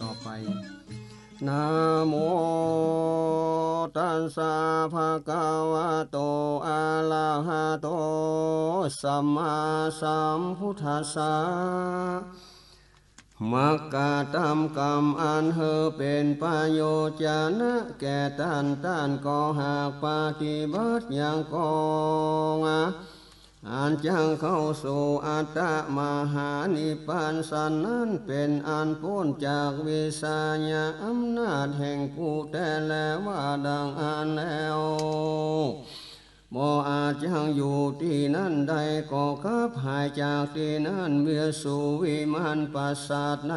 ต่อไปนะโมตัสสะภะคะวะโตอะระหะโตสัมมาสัมพุทธัสสะมักกะทำกรรมอันเป็นประโยชน์จะนะแก่ท่านก็หากปฏิบัติอย่างกองอันจังเข้าสู่อัตตมหานิพพานสันนั้นเป็นอันพ้นจากวิสัยอำนาจแห่งผู้แต่แล้วว่าดังอันแล้วบ่อาจยังอยู่ที่นั่นใดก็ขับหายจากที่นั่นเมื่อสู่วิมานปราสาทใน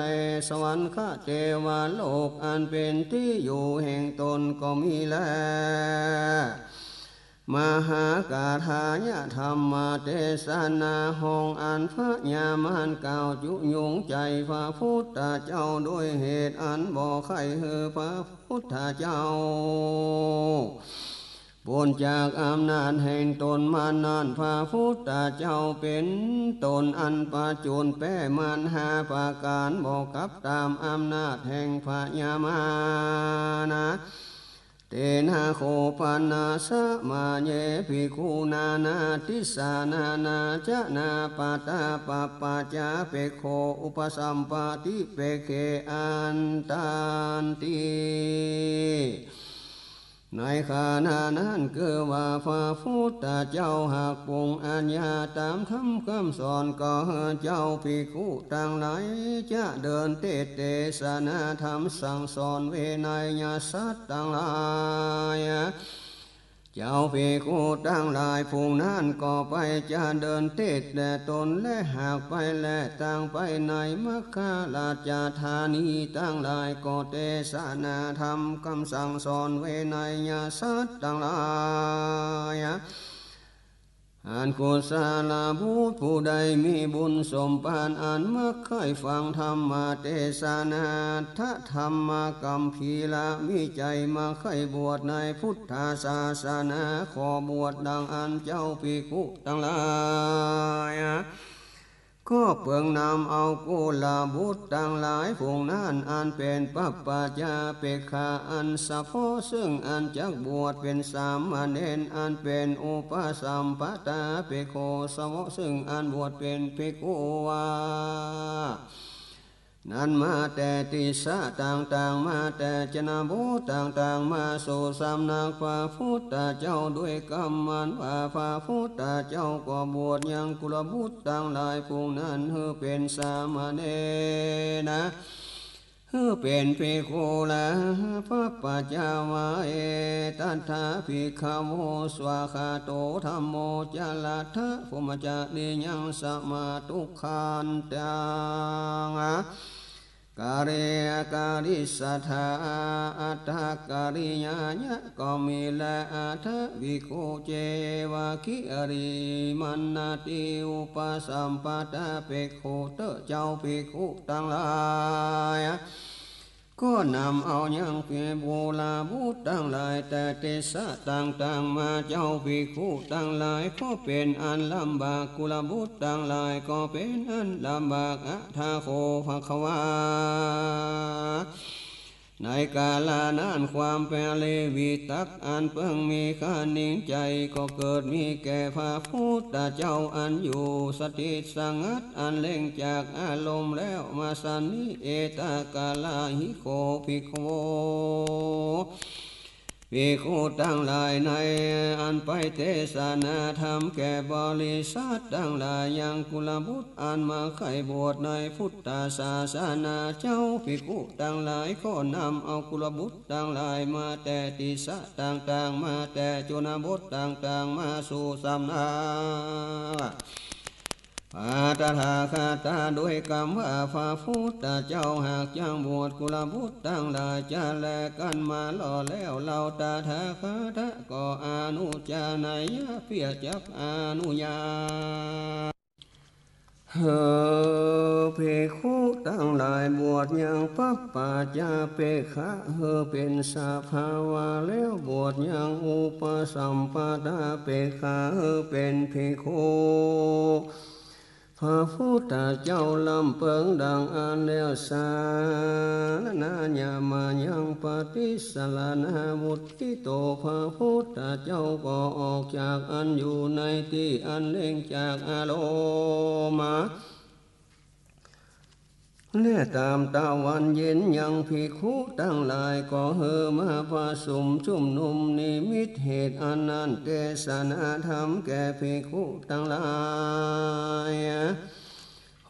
สวรรคเทวโลกอันเป็นที่อยู่แห่งตนก็มีแล้วมหากาถายะธรรมเทศนาห้องอันพระญามานกล่าวจุยุงใจพระพุทธเจ้าด้วยเหตุอันบ่ใครพระพุทธเจ้าพ้นจากอำนาจแห่งตนมานานพระพุทธเจ้าเป็นตนอันประจุนแป้มันหาประการบอกกับตามอำนาจแห่งพระญามานะเตนะโคปนาสะมาเยภิกขุนานาทิสานานาจะนาปาตาปะปะจาเปโคอุปสัมปาติเปเคอันตันติในขณะนั้นคือว่าพระพุทธเจ้าหากปรงอัญญาตามคำสอนก็เจ้าภิกขุทั้งหลายจะเดินเทศนาธรรมสั่งสอนเวไนยสัตว์ทั้งหลายเจ้าภิกขุทั้งหลายพวกนั้นก็ไปจะเดินเทศแต่ตนและหากไปและต่างไปในมัคคราชธานีทั้งหลายก็เทศนาธรรมคำสั่งสอนเวไนยสัตว์ทั้งหลายอันกุศลบุตรผู้ใดมีบุญสมปานอันมักเคยฟังธรรมเทศนาทะธรรมกัมพีละมีใจมาเคยบวชในพุทธศาสนาขอบวชดังอันเจ้าภิกขุทั้งหลายก็เปิงนำเอากุลบุตรทั้งหลายพวกนั้นอันเป็นปัปปะจาเปกขาอันสะโพซึ่งอันจักบวชเป็นสามเณรอันเป็นอุปสัมปตาเปโคสวะซึ่งอันบวชเป็นภิกขุวานั้นมาแต่ติสะต่างๆมาแต่จนะบุต่างๆมาสู่สำนักพระพุทธเจ้าด้วยกรรมันว่าพระพุทธเจ้าก็บวชยังกุลบุตรต่างหลายพวกนั้นเป็นสามเณรนะเป็นภิกขุละพระปัจจาวะเอตัทธาภิกขโมสวาคาโตธัมโมจัลลัทธะภูมิจาริยังสมาทุกขันตังการิการิสัทธาอัตถการิญาญะก็มีละอัตถวิโคเจวะคิริมันนาติอุปสัมปตาเปโคเตเจ้าภิกขุทั้งหลายก็นำเอายังเพียโบลาบุตรทั้งหลายแต่เทศะต่างๆมาเจ้าภิกขุทั้งหลายก็เป็นอันลำบากกุลบุตรทั้งหลายก็เป็นอันลำบากอัฏฐโคภควาในกาลานั้นความแปรเลวิตักอันเพิ่งมีข้านิ่งใจก็เกิดมีแก่พระพุทธเจ้าอันอยู่สติสงัดอันเล่งจากอารมณ์แล้วมาสันนิเอตากาลาหิโคภิกขุภิกขุทั้งหลายในอันไปเทศนาธรรมแก่บริษัททั้งหลายยังกุลบุตรอันมาไขบวชในพุทธศาสนาเจ้าภิกขุทั้งหลายก็นำเอากุลบุตรทั้งหลายมาแต่ติสะต่างๆมาแต่จุนบุตรต่างๆมาสู่สำนักอาตถาคตาด้วยกรรมว่าพระพุทธเจ้าหากยังบวชกุลบุตรทั้งหลายจะแลกันมาล่อแล้วเราตถาคตก็อนุจานายะเพียจักอนุญาภิกขุทั้งหลายบวชยังปัปปะจาเปกขะเป็นสภาวะแล้วบวชยังอุปสัมปทาเปกขะเป็นภิกขุพระพุทธเจ้าลำเพิงดังอันแล้วสาใน ปฏิสลานาบุตติโตพระพุทธเจ้าก็ออกจากอันอยู่ในที่อันเล่งจากอารมณ์และตามตะวันเย็นยังภิกขุทั้งหลายก็เฮมาผสมชุมนุมนิมิตเหตุอันนั้นเทศนาธรรมแก่ภิกขุทั้งหลาย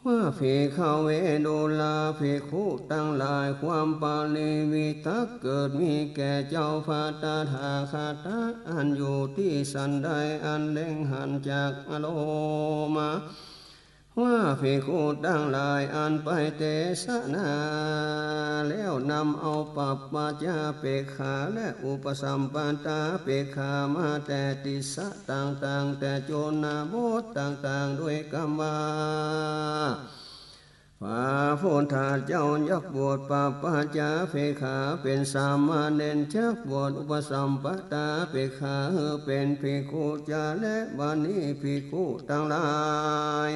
ว่าภิกขเวดุลาภิกขุทั้งหลายความปาลีวิตักเกิดมีแก่เจ้าพาตาถาคาตะอันอยู่ที่สันใดอันเล่งหันจากอโลมาว่าภิกขุทั้งหลายอันไปเทศนาแล้วนำเอาปัปปาจาเปกขาและอุปสัมปันตาเปกขามาแต่ติสะต่างๆแต่โจนาบทต่างๆด้วยกรรมว่าพระพุทธเจ้ายักบวชปัปปาจาเปกขาเป็นสามเณรจักบวชอุปสัมปตาเปกขาเป็นภิกขุจาและบัดนี้ภิกขุทั้งหลาย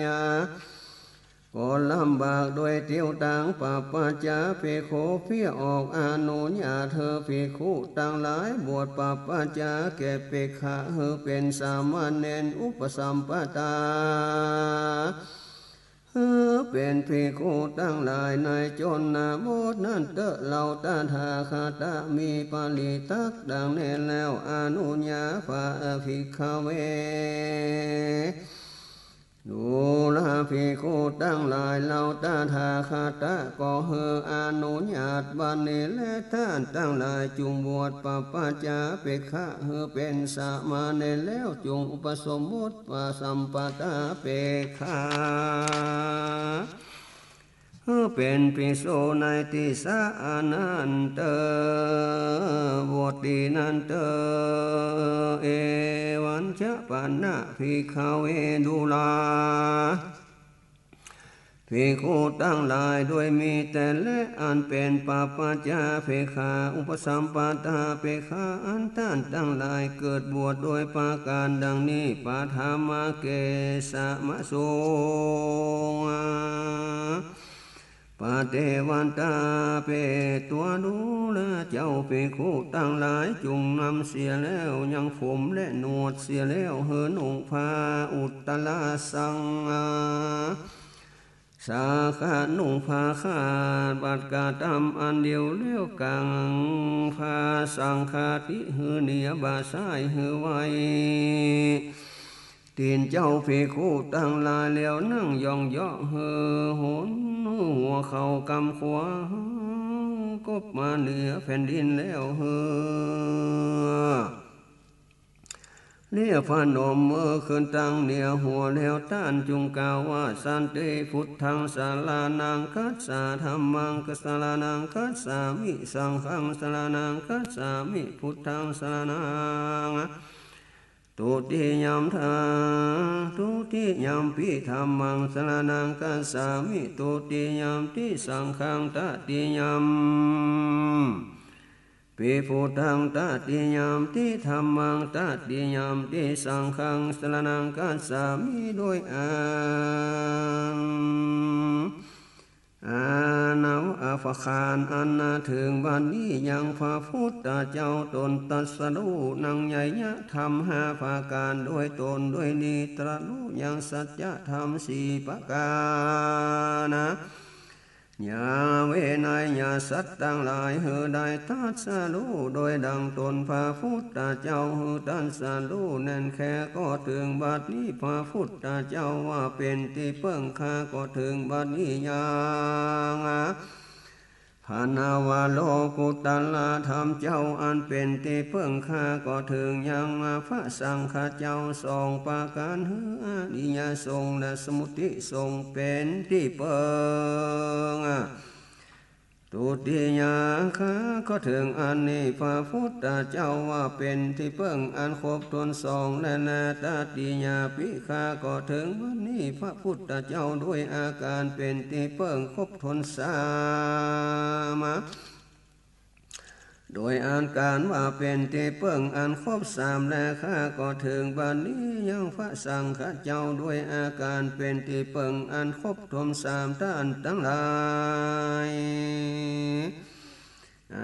ก็ลำบากโดยเที่ยวต่างปัปปาจาภิกขุเพียออกอนุญาตเธอภิกขุทั้งหลายบวชปัปปาจาแก่เปกขาเป็นสามเณรอุปสัมปตาเป็นภิกขุทั้งหลายในจนนาบทนั้นเตอะเหล่าตาถาคาตะมีปาลิตักดังแน่แล้วอนุญาภาภิกขเวดูลาภิกขุทั้งหลายเหล่าตาถาคาตะก็อนุญาตบัดนี้และท่านทั้งหลายจุงบวชปัปปาจาเปกขะเป็นสามเณรแล้วจุงอุปสมบทปสัมปตาเปกขาเป็นภิกษุในทิสานันเตบวชดีนันเตเอวันจะปันนะภิกขเวดุลาภิกขุทั้งหลายด้วยมีแต่และอันเป็นปัปปาจาเปกขาอุปสัมปตาเปกขาอันท่านทั้งหลายเกิดบวชโดยประการดังนี้ปาธามาเกสะมะโสปาเทวันตาเปตัวดูแลเจ้าภิกขุทั้งหลายจุงนำเสียแล้วยังผมและหนวดเสียแล้วเหินองค์พาอุตตลาสังสาขานุ่งผ้าขาดบัดกาตำอันเดียวเลี้ยวกังผ้าสังคาติหือเนียบาสายหือไว้ตีนเจ้าภิกขุตั้งลายเลี้ยวนั่งยองย่อเหือโหนหัวเข่ากำขวากบมาเหนือแผ่นดินแล้วเหือเลี้ยพนมมือขึ้นตั้งเหนียวหัวแล้วต้านจุงกาวว่าสันติพุทธังสารานังคัสสะธัมมังคัสสานังคัสสามิสังฆังสานังคัสสามิพุทธังสานังตุติยัมทาตุติยัมปิธัมมังสานังคัสสามิตุติยัมปิสังฆังตติยัมปิพุทธังตติยัมปิธัมมังตติยัมปิสังฆังสรณังคัจฉามิโดยนาวอาภคารอันนาถึงบัดนี้ยังพระพุทธเจ้าตนตัสรู้นังใหญ่ยะธรรม5ประการด้วยตนด้วยนิตรรู้ยังสัจธรรม4ประการญาเวนยาสัตตั้งหลายได้ตัสรู้โดยดังตนพระพุทธเจ้าตัสรู้แน่นแค่ก็ถึงบัดนี้พระพุทธเจ้าว่าเป็นที่เพิ่งข้าก็ถึงบัดนี้ยังพานาวาโลกุตลาธรรมเจ้าอันเป็นที่เพิ่งข้าก็ถึงยังพระสังฆเจ้าทรงประการอริยสงฆ์และสมุติสงฆ์เป็นที่เพิ่งตุติยาข้าก็ถึงอันนี้พระพุทธเจ้าว่าเป็นที่เพิ่งอันครบถ้วนสองและนาตติยาปิข้าก็ถึงวันนี้พระพุทธเจ้าด้วยอาการเป็นที่เพิ่งครบถ้วนสามโดยอาการว่าเป็นที่เพิ่งอันครบ3และข้าก็ถึงบัดนี้ยังพระสังฆเจ้าด้วยอาการเป็นที่เพิ่งอันครบถ้วน3ท่านทั้งหลายอ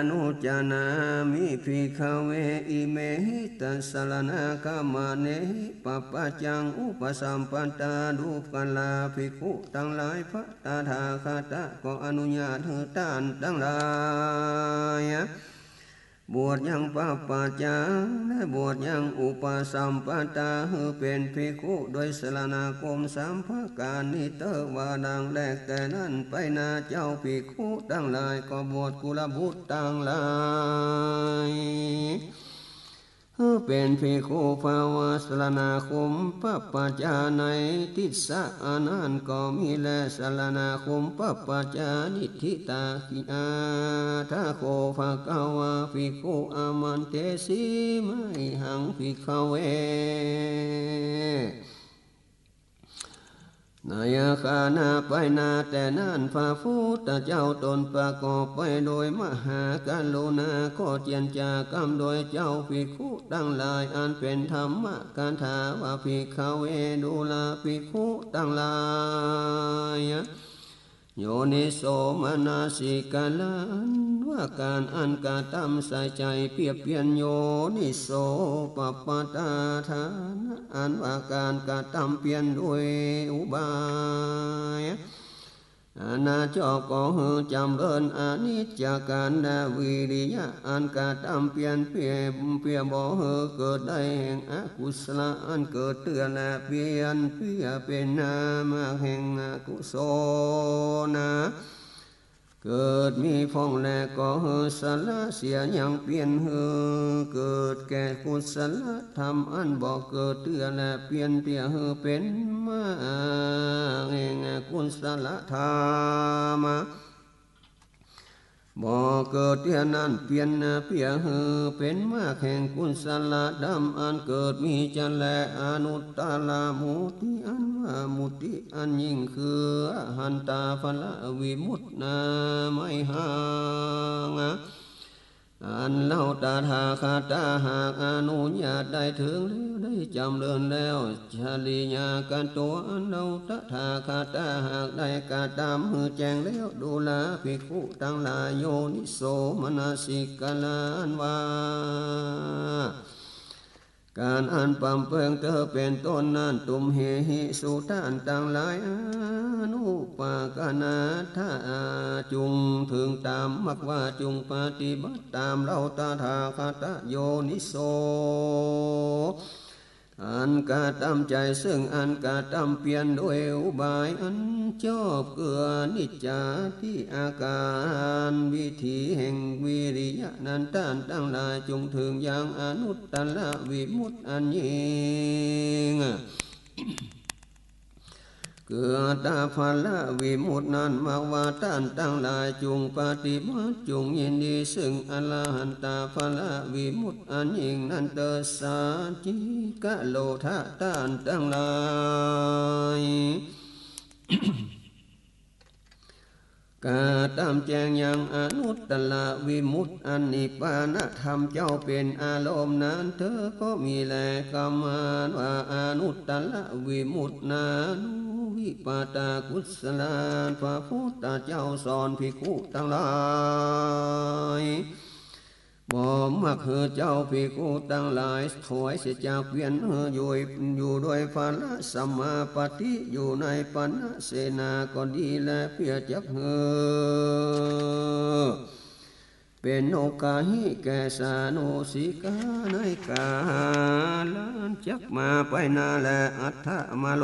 นุ จานามิภิกขเวอิเมหิตัสสรณกามเนหิปัปปัจจังอุปสัมปันตาดูกัลลาภิกขุทั้งหลายพระตถาคตก็อนุญาตให้ท่านทั้งหลายบวชยังปัปปัจจาและบวชยังอุปสัมปันตาให้เป็นภิกขุโดยสรณคมสามประการนี้เตว่าดังแรกแต่นั้นไปนาเจ้าภิกขุทั้งหลายก็บวชกุลบุตรทั้งหลายเป็นภิกขุภาวะสรณคมปัปปัจจาในทิศะอานันต์ก็มีแลสรณคมปัปปัจจานิทิตาคิอาทาโคภะคะวะภิกขุอามันเตสีไมหังภิกขเวนายคานาไปนาแต่นั้นพระพุทธเจ้าตนประกอบไปโดยมหากรุณาก็เจียนจากรรมโดยเจ้าภิกขุทั้งหลายอันเป็นธรรมะการถาว่าภิกขเวดูลาภิกขุทั้งหลายโยนิโสมนาสิกาลันว่าการอันกาตำใส่ใจเปรียบเปลี่ยนโยนิโสปัปปตาทานอันว่าการกาตำเปลี่ยนด้วยอุบายอาณาจอกก็หือจำเริญอานิจจการดาวิริยะอันกาตำเปลี่ยนเปลี่ยบ่หือเกิดได้แห่งอกุศลอันเกิดเตือนและเปลี่ยนเป็นนามแห่งอกุศลเกิดมีฟองแลก็หือสละเสียยังเปลี่ยนหือเกิดแก่กุศลธรรมอันบ่เกิดเตือนและเปลี่ยนเตี้ยหือเป็นมาแห่งกุศลธรรมบ่เกิดเตี้ยนั้นเปลี่ยนเปียหือเป็นมาแห่งกุศลดำอันเกิดมีจันแลอนุตตลามุติอันว่ามุติอันยิ่งคืออหันตาภละวิมุตตินาไม่ห่างอันเล่าตาถาคตาหากอนุญาตได้ถึงแล้วได้จำเริญแล้วชาลีญากันตัวอันเล่าตถาคตาหากได้กาตามมือแจงแล้วดูลาภิกขุทั้งหลายโยนิโสมนสิกาลานวาการอันปั๊มเพิงเธอเป็นต้นนั้นตุมเหหิสุทานต่างหลายอนุปากนาถ้าจุงถึงตามมักว่าจุงปฏิบัติตามเราตถาคตโยนิโสอันกาตามใจซึ่งอันกาตามเปลี่ยนด้วยอุบายอันชอบเกือนิจจาที่อาการวิธีแห่งวิริยะนันต้านตั้งหลายจงถึงอย่างอนุตตรวิมุตติอันยิ่งเกิดตาภละวิมุตตินั้นมาว่าท่านตั้งหลายจงปฏิบัติจงยินดีซึ่งอรหันตาภละวิมุตติอันยิ่งนั้นเตสาจิกะโลทะท่านตั้งหลายกาตามแจงยังอนุตตรวิมุตติอันนิพพานธรรมเจ้าเป็นอารมณ์นั้นเธอก็มีแลกรรมานว่าอนุตตรวิมุตตินั้นวิปาตากุศลานพระพุทธเจ้าสอนภิกขุทั้งหลายบ่มักเจ้าภิกขุทั้งหลายถอยเสียจากเวียนอยู่ด้วยภาละสัมมาปฏิอยู่ในปัญเสนาก็ดีและเพียจักเป็นโอกาหิแก่สานุสิกาในกาลานจักมาไปนาและอัฏฐมาโล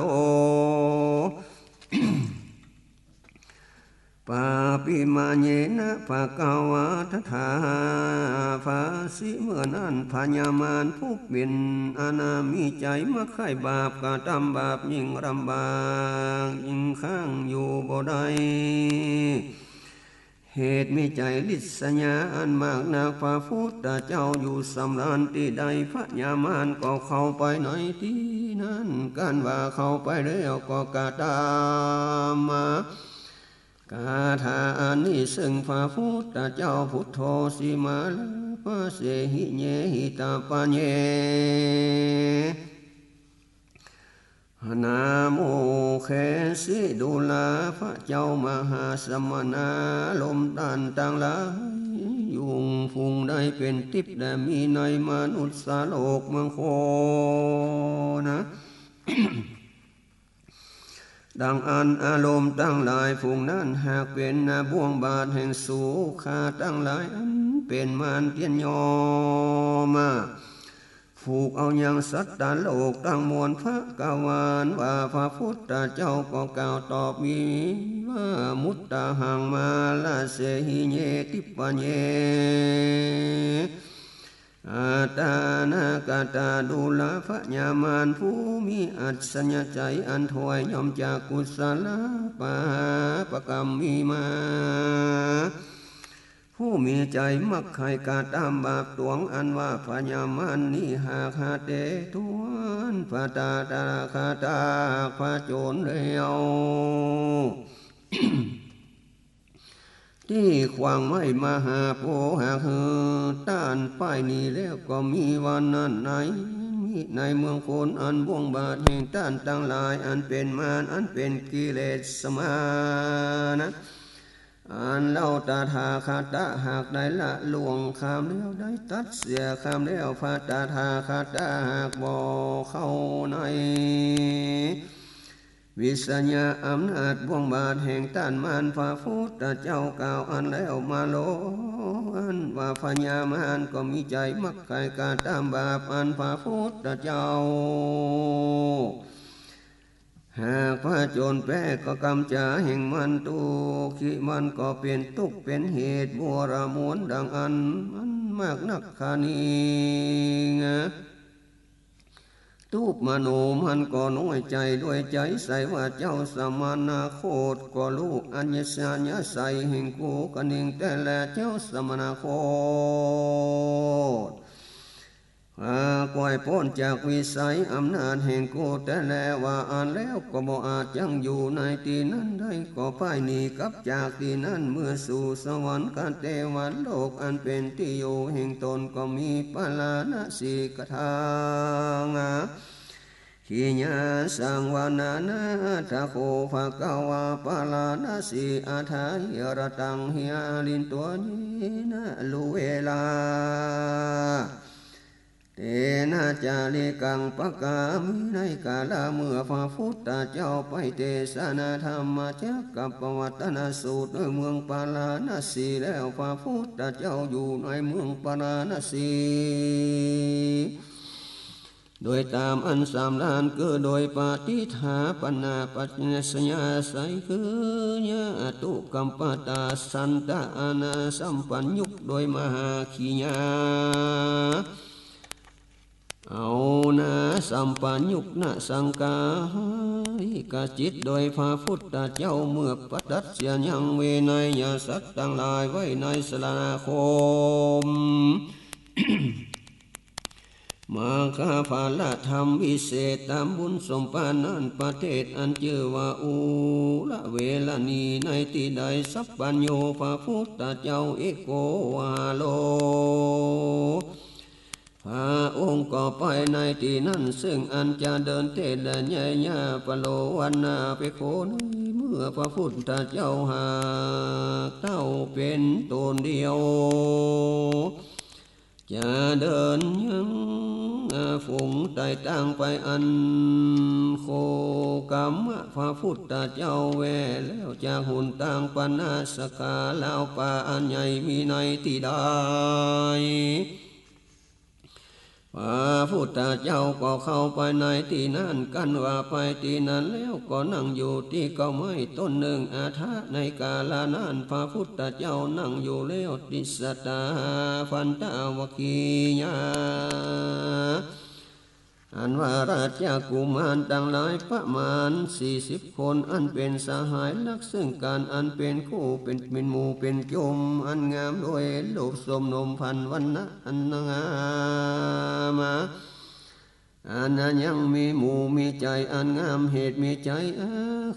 ปาปิมาเยนะภะคะวะทะธาภาสิเมื่อนั้นพญามารผู้เป็นอนามีใจมาไข่บาปกะทำบาปยิ่งลำบากยิ่งข้างอยู่บ่ได้เหตุมีใจลิษยาอันมากนักพระพุทธเจ้าอยู่สำราญที่ใดพระญามารก็เข้าไปในที่นั้นกันว่าเข้าไปแล้วก็กาตามมากาถาอันนี้ซึ่งพระพุทธเจ้าพุทโธสิมาลาภเสหิเยหิตาปัญเยนาโมเขสิดุลาพระเจ้ามหาสมณะลมตันต่างหลายโย ยุงฟุงได้เป็นทิพย์แต่มีในมนุษย์โลกเมืองโคนะ ดังอันอารมณ์ตั้งหลายฝูงนั้นหากเป็นบ่วงบาทแห่งสูขาตั้งหลายอันเป็นมารเตียนยอมาผูกเอาอย่างสัตตาโลกตั้งมวลพระกาวานว่าพระพุทธเจ้าก็กล่าวตอบมีว่ามุตตาหังมาลาเสหิเยติปัญเยอาตานากาตาดูลาพญามารผู้มีอัศญใจอันถวยย่อมจากกุศลปาปกรรมมีมาผู้มีใจมักใครกาตามบาปตวงอันว่าพญามารนี้หากหาเตทวนพระตาตาคาตาพระโจรเลี้ยว ที่ขวางไม่มาหาโพหากเฮต้านป้ายนี้แล้วก็มีวันนั้นไหนมีในเมืองคนอันบ่วงบาทแห่งต้านตั้งหลายอันเป็นมารอันเป็นกิเลสสมานะอันเล่าตาทาคาตะหากได้ละลวงคำแล้วได้ตัดเสียคำแล้วพาตาทาคาตะหากบ่เข้าในวิสัญญาอำนาจบ่วงบาทแห่งต้านมารพระพุทธเจ้ากล่าวอันแล้วมาโลอันว่าพญามารก็มีใจมักใครกาตามบาปอันพระพุทธเจ้าหากพระโจรแป้ก็กำจาแห่งมันตุขีมันก็เป็นทุกข์เป็นเหตุบัวระมวนดังอันมันมากนักคานีทูปมโนมันก็น้อยใจด้วยใจใส่ว่าเจ้าสมณะโคตก็ลูกอัญญสัญญาใส่แห่งกูกันเองแต่แลเจ้าสมณะโคตกวยพ้นจากวิสัยอำนาจแห่งกูแต่แลว่าอ่านแล้วก็บ่อาจยังอยู่ในที่นั้นได้ก็พ่ายหนีกับจากที่นั้นเมื่อสู่สวรรค์กันเทวันโลกอันเป็นที่อยู่แห่งตนก็มีปาลานะสีกทางขีญาสังวานานาทะโคภะกวาปาลานะสีอาทายรตังหิอาลินตัวนี้นะลุเวลาเตนะจาริกังปะกามิในกาลเมื่อพระพุทธเจ้าไปเทศนาธรรมจักกับปวัตนสูตรด้วยเมืองปาลาณสีแล้วพระพุทธเจ้าอยู่ในเมืองปาลาณสีโดยตามอันสามล้านคือโดยปฏิฐาปนาปัจญสญาใสคือญาตุกัมปตาสันตาอานาสัมปัญญุกโดยมหาขีญาเอานะสัมปัญญุกนะสังกาหิกจิตโดยพระพุทธเจ้าเมื่อปฏิเสียยังเวไนยสัตว์ทั้งหลายไว้ในสลาคม มาคาภาลธรรมวิเศษตามบุญสมปานันประเทศอันเจอว่าอุละเวลานีในที่ใดสัพพัญโยพระพุทธเจ้าเอโกวาโลพระองค์ก็ไปในที่นั้นซึ่งอันจะเดินเทศและแย่ยาปโลวันนาไปโคนี้เมื่อพระพุทธเจ้าหาเต้าเป็นตนเดียวจะเดินยังฝูงไต่ตั้งไปอันโคกรรมพระพุทธเจ้าแวแล้วจากหุ่นต่างปนาสกาแล้วป่าอันใหญ่มีในที่ใดพระพุทธเจ้าก็เข้าไปในที่นั้นกันว่าไปที่นั้นแล้วก็นั่งอยู่ที่เก้าไม้ต้นหนึ่งอาทะในกาลนั้นพระพุทธเจ้านั่งอยู่แล้วติสตาฟันตาวกีญาอันว่าราชกุมารต่างหลายประมาณ40 คนอันเป็นสหายรักซึ่งการอันเป็นคู่เป็นหมู่เป็นโยมอันงามด้วยลูกสมนมพันวันนะอันงามอันนั้นยังมีหมู่มีใจอันงามเหตุมีใจ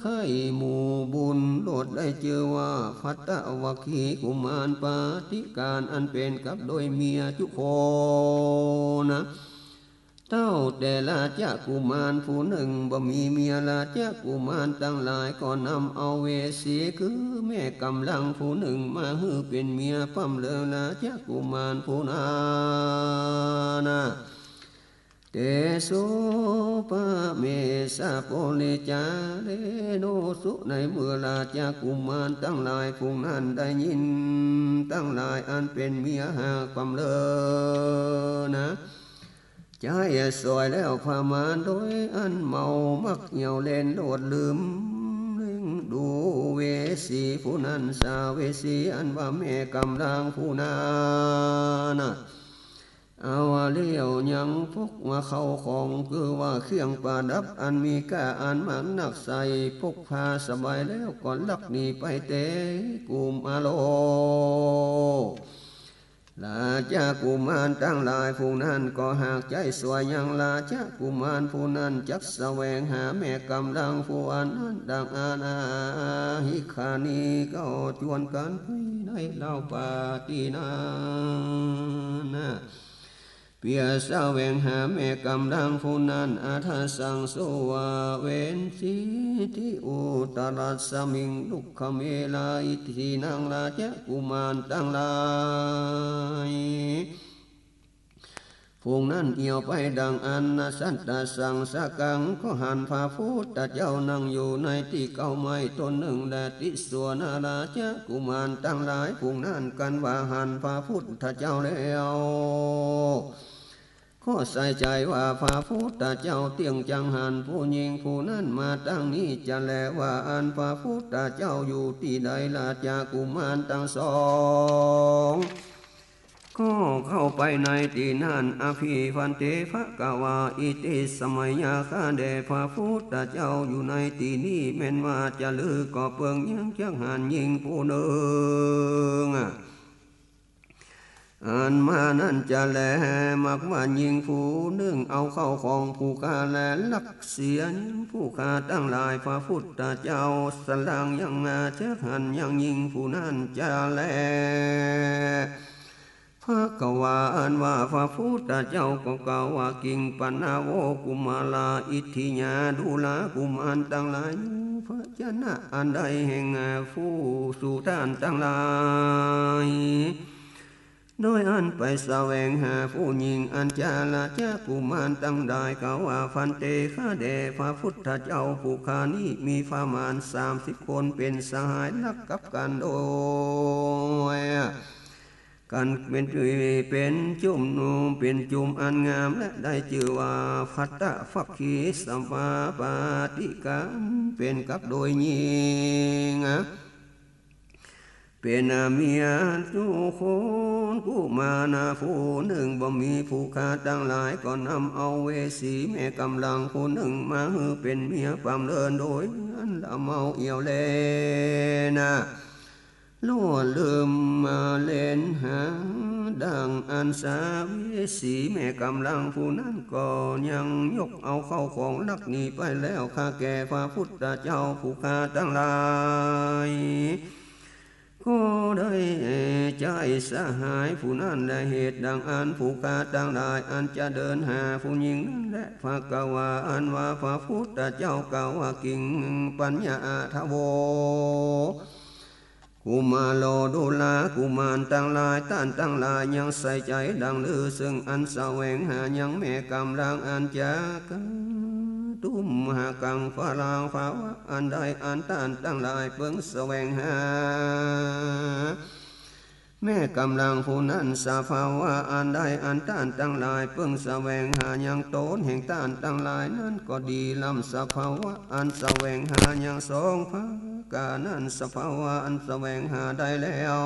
เคยหมู่บุญโลดได้เจอว่าพัตตวคีกุมารปาฏิการอันเป็นกับโดยเมียจุโคนะ เท่าแต่ราชกุมารผู้หนึ่งบ่มีเมียราชกุมารทั้งหลายก็นำเอาเวสีคือแม่กำลังผู้หนึ่งมาฮือเป็นเมียปั้มเลือราชกุมารผู้นั้นเตโสปะเมสะโพลิจาเลโนสุในเมื่อราชกุมารทั้งหลายผู้นั้นได้ยินทั้งหลายอันเป็นเมียหากปั้มเลือนะใจสวยแล้วพามานโดยอันเมามักเหี่ยวเล่นโลดลืมเล่งดูเวสีผู้นั้นสาเวสีอันว่าแม่กำลังผู้นั้นเอาเลี้ยวยังพกมาเข้าของคือว่าเครื่องประดับอันมีก้าอันมันหนักใส่พกพาสบายแล้วก่อนลักหนีไปเตะกุมอาโลราชกุมารทั้งหลายผู้นั้นก็หากใจสวยยังราชกุมารผู้นั้นจักแสวงหาแม่กำลังผู้อันนั้นดังอาณาหิคานีก็จวนกันไปในเล่าปาตีนานะเปียแสวงหาแม่กำลังผู้นั้นอาทาสังโสวาเวนสิทิอุตรัสมิงลุกขเมลาอิทินังราชกุมารทั้งหลายพวกนั้นเอี่ยวไปดังอันนสันตสังสกังก็หันพาพุทธเจ้านั่งอยู่ในที่เก้าไม้ต้นหนึ่งและติสวนาราชกุมารทั้งหลายพวกนั้นกันว่าหันพาพุทธเจ้าแล้วก็ใส่ใจว่าพระพุทธเจ้าเตียงจังหันผู้หญิงผู้นั้นมาตั้งนี้จะแลว่าอันพระพุทธเจ้าอยู่ที่ใดราชกุมารทั้งสองก็เข้าไปในที่นั้นอภิพันเตภกวาอิติสมัยยาคาเดพระพุทธเจ้าอยู่ในที่นี้แม้นว่าจะลือก็เปิงยังจังหันยิงผู้หนึ่งอันมานั่นจะแลมักว่ายิงผู้หนึ่งเอาเข้าของผู้ฆ่าแลลักเสียผู้ฆ่าตั้งหลายพระพุทธเจ้าสลังยังอาเจ้าหันยังยิงผู้นั้นจะแลพระกวาอันว่าพระพุทธเจ้าก็กล่าวว่ากิงปัณโวกุมาลาอิทธิญาดูลากุมารตั้งหลายพระเจ้านะอันใดแห่งผู้สู่ท่านตั้งหลายโดยอันไปแสวงหาผู้หญิงอันจาราชกุมารตั้งได้เขาว่าฟันเตข้าเดพระพุทธเจ้าผู้ข้านี้มีประมาณ30 คนเป็นสหายรักกับกันโดยกันเป็นจุ่มนูเป็นจุ่มอันงามและได้ชื่อว่าพัตตะฟักขีสัมปาปาติกันเป็นกับโดยยิงเป็นเมียทุกคนผู้มานาผู้หนึ่งบ่มีผู้ฆ่าตั้งหลายก็นำเอาเวสีแม่กำลังผู้หนึ่งมาฮือเป็นเมียความเลินโดยอันละเมาเอี่ยวเล่นะล้วนลืมมาเล่นหาดังอันสาเวสีแม่กำลังผู้นั้นก็ยังยกเอาเข้าของลักหนีไปแล้วข้าแก่พระพุทธเจ้าผู้ฆ่าตั้งหลายก็ได้ใจสหายผู้นั้นและเหตุดังอันผู้ฆ่าตั้งหลายอันจะเดินหาผู้หญิงนั้นและพระกวาอันว่าพระพุทธเจ้ากล่าวว่ากิ่งปัญญาทโวกุมาโลดุลากุมารตั้งหลายท่านตั้งหลายยังใส่ใจดังลือซึ่งอันแสวงหายังแม่กำลังอันจากตุ้มหากังฝรั่งฟ้าอันใดอันท่านตั้งหลายเพิ่งแสวงหาแม่กำลังผู้นั้นสาภาวะอันใดอันท่านตั้งหลายเพิ่งแสวงหายังโตนแห่งท่านตั้งหลายนั้นก็ดีลำสาภาวะอันแสวงหายังสองพระกานั้นสภาวะอันแสวงหาได้แล้ว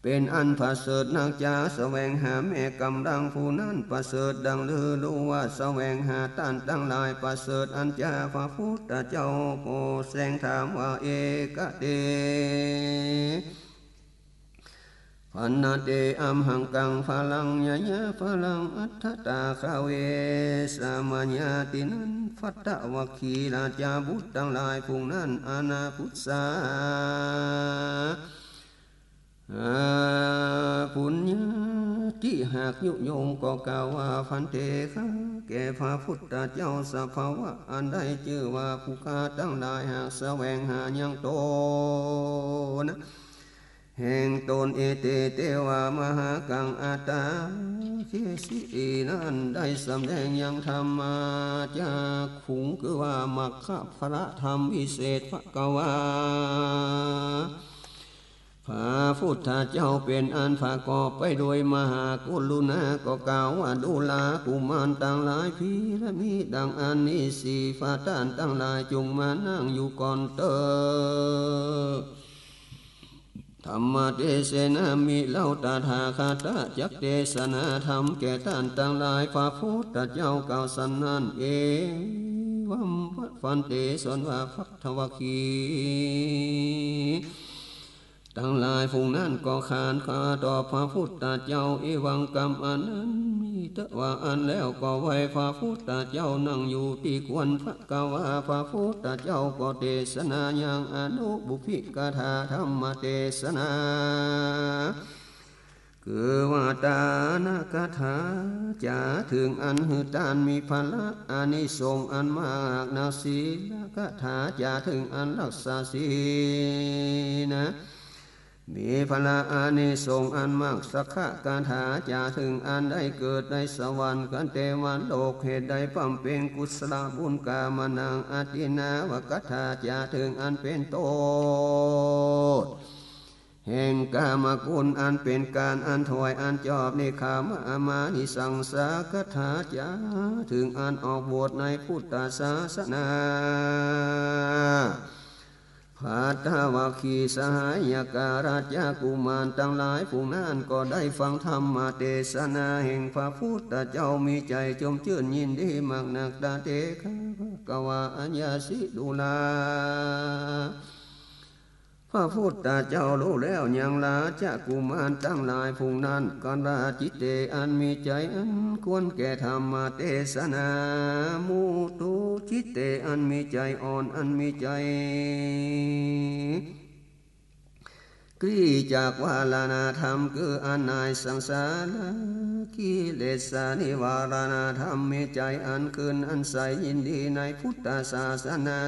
เป็นอันประเสริฐนักจาแสวงหาแม่กำลังผู้นั้นประเสริฐดังลือรู้ว่าแสวงหาท่านตั้งหลายประเสริฐอันจาพระพุทธเจ้าโปแสงถามว่าเอกเตพันนาเตอัมหังกังพลังยะยะพลังอัตถตาคาเวสามัญญาตินันฟัตตะวัคคีราชาบุตรทั้งหลายผู้นั้นอนาพุทธาปุญญา ที่หากยุโยงก็กล่าวว่าพันเตคะแก่พระพุทธเจ้าสภาวะอันใดชื่อว่าผู้ข้าตั้งหลายหากแสวงหายังตนแห่งตนเอเตเตวามหากังอาตาเขสีนั้นได้สำแดงยังธรรมาจากขุงคือว่ามัคคะพระธรรมวิเศษพระกวาพระพุทธเจ้าเป็นอันประกอบไปโดยมหากรุณาก็กล่าวว่าดูลากุมารต่างหลายพีและมีดังอันนี้สี่ฟ้าต้านตั้งหลายจงมานั่งอยู่ก่อนเตอธรรมเทศนามิเล่าตถาคตจักเทศนาธรรมแก่ท่านตั้งหลายพระพุทธเจ้ากล่าวสันนั่นเองวัมฟันเตสนว่าพัทวคีตั้งหลายฝูงนั้นก็ขานข้าต่อพระพุทธเจ้าอีวังกรรมอันนั้นมีแต่ว่าอันแล้วก็ไว้พระพุทธเจ้านั่งอยู่ที่ควรพระกวาพระพุทธเจ้าก็เทศนาอย่างอนุบุพิกถาธรรมเทศนาคือว่าตานกถาจะถึงอันหือตานมีพละอานิสงส์อันมากนาศีลกถาจะถึงอันรักษาศีลนะมีพละอานิสงส์อันมากสักขะกาถาจะถึงอันได้เกิดในสวรรค์กันเทวโลกเหตุใดปั้มเป็นกุศลบุญกามนังอตินาวกถาจะถึงอันเป็นโตแห่งกามคุณอันเป็นการอันถวายอันจอบในขามมานิสังสากถาจะถึงอันออกบวชในพุทธศาสนาพาทาวาคีสหายการาชกุมารทั้งหลายผู้นั้นก็ได้ฟังธรรมเทศนาแห่งพระพุทธเจ้ามีใจจมชื่นยินดีมากนักตาเตคะกวาอัญญาสิดุลาพระพุทธเจ้ารู้แล้วยังลาจะกุมารทั้งหลายผู้นั้นก็ราจิตเตอันมีใจอันควรแก่ธรรมเทศนามุตุจิตเตอันมีใจอ่อนอันมีใจกรีจากวาลานาธรรมคืออันนายสังสารกิเลสานิวารณธรรมมีใจอันคืนอันใสยินดีในพุทธศาสนา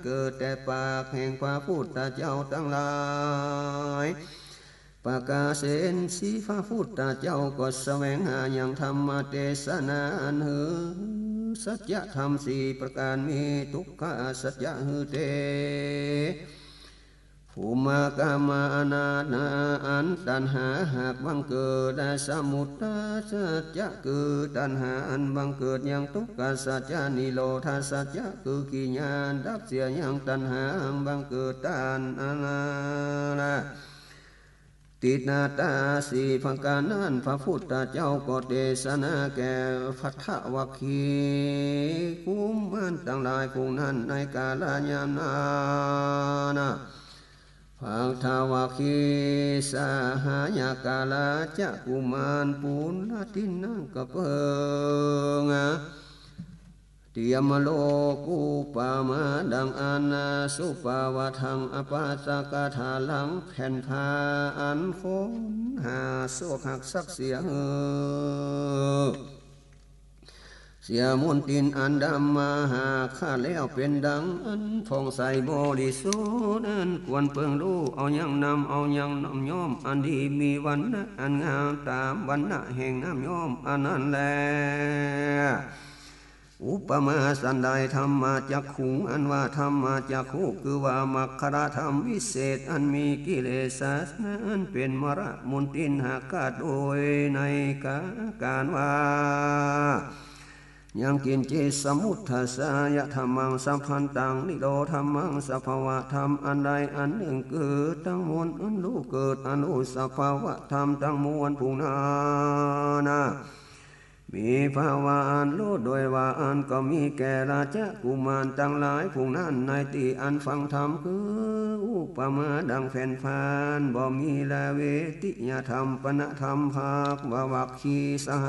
เกิดแต่ปากแห่งพระพุทธเจ้าทั้งหลายประกาศเสนสีพระพุทธเจ้าก็แสวงหาอย่างธรรมเทศนาอันหือสัจธรรมสี่ประการมีทุกขสัจหือเตภูมากามานานาอันตัณหาหากบังเกิดได้สมุทัยสัจจะคือตัณหาอันบังเกิดอย่างทุกขสัจจะนิโรธาสัจจะคือกิญญาณดับเสียอย่างตัณหาบังเกิดตัณหาตินาตาสีพังการนั้นพระพุทธเจ้าก็เทศนาแก่พัทธวัคคีกุมารทั้งหลายผู้นั้นในกาลยามนั้นพังทาวาคีสหายากาลาจะกุมารปุณณทินังกะเปิงเตียมโลกุปามาดังอานาสุปาวะทังอปัสสกถาลังแผ่นพาอันโคนหาโศกหักสักเสียเสียมนตินอันดำมาหาข้าแล้วเป็นดังอันฟองใสบริสุทธิ์อันควรเปิงรู้เอายังนำเอายังน้ำย้อมอันดีมีวันนะอันงามตามวันนะแห่งน้ำย้อมอันนั้นแลอุปมาสันใดธรรมาจักขุงอันว่าธรรมาจักขุคือว่ามัคคารธรรมวิเศษอันมีกิเลสอันเป็นมรมนตินหากาโดยในการว่ายังกินเจสมุทธสายธรรมังสัมพันตังนิโรธรรมังสภาวะธรรมอันใดอันหนึ่งเกิดทั้งมวลอันรู้เกิดอันรู้สภาวะธรรมทั้งมวลผู้นามีภาวะอันรู้โดยว่าอันก็มีแก่ราชกุมารทั้งหลายผู้นั้นในที่อันฟังธรรมคืออุปมาดังแผ่นพานบ่มีละเวทิยธรรมปณธรรมภาควัคคีสห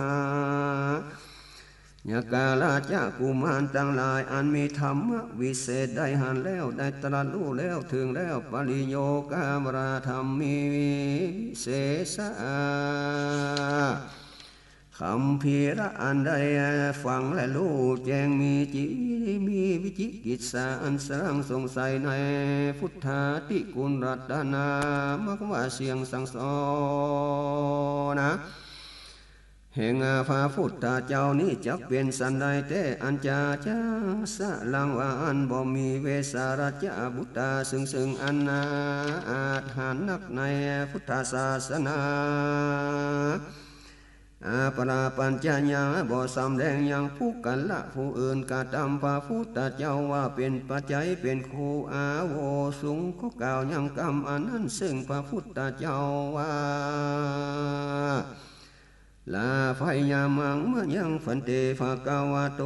ยากาลาจะกุมารทั้งหลายอันมีธรรมวิเศษได้หันแล้วได้ตรัสรู้แล้วถึงแล้วปริโยกามราธรรมมีวิเศษคำพีระอันใดฟังและรู้แจ้งมีวิจิกิจสาอันสร้างสงสัยในพุทธาติกุลรัตนามกว่าเสียงสั่งสอนแห่งพระพุทธเจ้านี้จักเป็นสันใดแต่อันจาสะลังว่าอันบ่มีเวสารัจบุตตาซึ่งอันอาจหานักในพุทธศาสนาปราปัญจญาบ่สำแดงอย่างผู้กันละผู้อื่นกาตามพระพุทธเจ้าว่าเป็นปัจจัยเป็นครูอาโวสูงก็กล่าวยังกรรมอันนั้นซึ่งพระพุทธเจ้าว่าลาไฟยามังเมื่อยังฝันเตภากาวาโต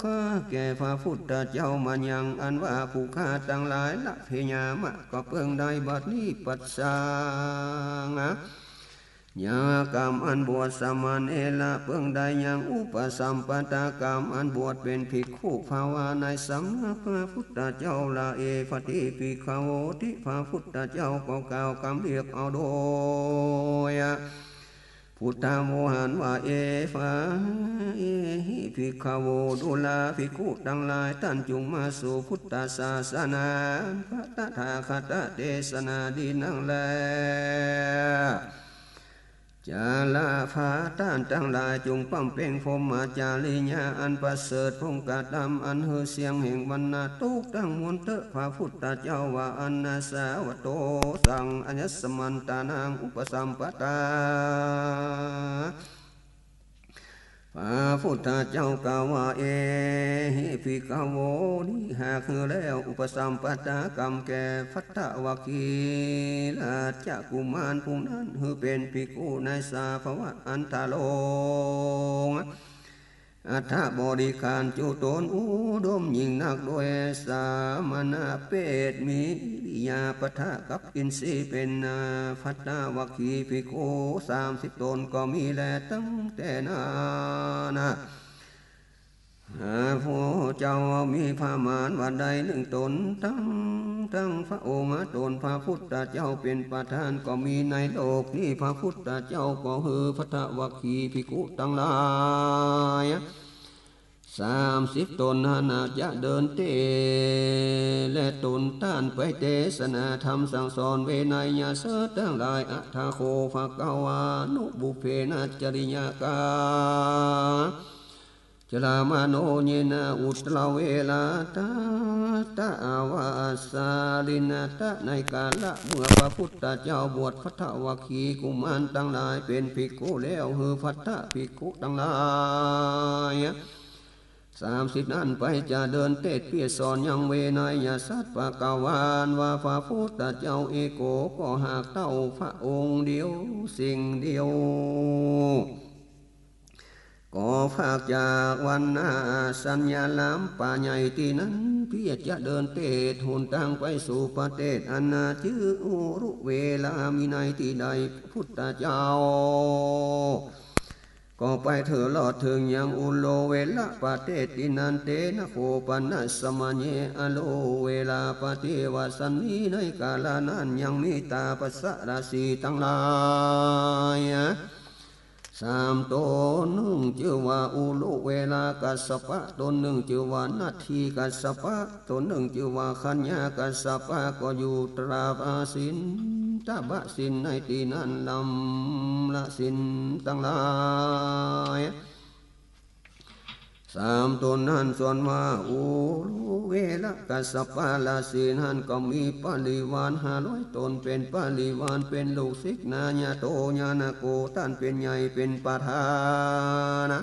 ข้าแก่พระพุทธเจ้ามันยังอันว่าผู้ข้าทั้งหลายละเพญามะก็เพิ่งได้บัดนี้ปัสสางยากรรมอันบวชสมานเอละเพิ่งได้ยังอุปสัมปตากรรมอันบวชเป็นภิกขุภาวาในสังฆพระพุทธเจ้าละเอฟติภิกขโวติพระพุทธเจ้าก็กล่าวคำเรียกเอาโดยพุทธโมหันว่าเอฟาเอหิภิกขโวดุลาภิกขุทั้งหลายท่านจงมาสู่พุทธศาสนาพระตถาคตเทศนาดีนั่งแลจาลาภาท่านทั้งหลายจงปั้มเพ่งพรหมจาริญาอันประเสริฐพงกาดำอันเฮือเสียงแห่งบรรณาทุกตั้งมวลเถอะพระพุทธเจ้าว่าอันนาสาวโตสังอัญญสมันตานังอุปสัมปตาพระพุทธเจ้ากล่าวว่าเอหิภิกขโวนี้หากคือแล้วอุปสัมปตากรรมแก่พัทธวคีลาจะกุมารผู้นั้นคือเป็นภิกขุในสาภวะอันทาโลงอัฏฐบริการจุตนอุดมยิ่งนักโดยสามณเปตมีวิยาปะทะกับอินทรีย์เป็นพัทธวคีภิกขุ30 ตนก็มีแลตั้งแต่นั้นพระเจ้ามีพระมารวันใด1 ตนทั้งพระองค์ตนพระพุทธเจ้าเป็นประธานก็มีในโลกนี้พระพุทธเจ้าก็คือพัทธวคีภิกขุทั้งหลาย30 ตนนาจะเดินเตและตนต้านไปเทศนาธรรมสั่งสอนเวไนยเสทั้งหลายอัฏฐโคภกวานุบุเพนะจริยากาจลามาโนเยนะอุตรเวลาตาอวาสาลินาตะในกาละเมื่อพระพุทธเจ้าบวชพัทธวคีกุมารทั้งหลายเป็นภิกขุแล้วคือพัทธภิกขุทั้งหลาย30 นั้นไปจะเดินเทศเพียสอนยังเวนยสัตว์ปะกาวานว่าพระพุทธเจ้าเอโกก็หากเต้าพระองค์เดียวสิ่งเดียวก็ภาคจากวันนาสัญญาลามป่าใหญ่ที่นั้นเพียจะเดินเทศหุนทางไปสู่ประเทศอันนาชื่ออุรุเวลามีในที่ใดพุทธเจ้าก็ไปเถิดลอดถึงยังอุโลเวละปะเทตินันเตนะโคปันนะสมัญเยอโลเวลาปะเทวสันนีในกาลนั้นยังมีตาปัสสะราศีทั้งหลาย3 ตนหนึ่งชื่อว่าอุโลเวลากัสสปะตนหนึ่งชื่อว่านาทีกัสสปะตนหนึ่งชื่อว่าขัญญากัสสปะก็อยู่ตราบอาสินตบะสินในที่นั้นลำละสินทั้งหลาย3 ตนนั้นส่วนมาอุเวละกัสสปะละสินนั้นก็มีปริวาร500 ตนเป็นปริวารเป็นลูกศิษย์นาญาโตญาณโกท่านเป็นใหญ่เป็นประธาน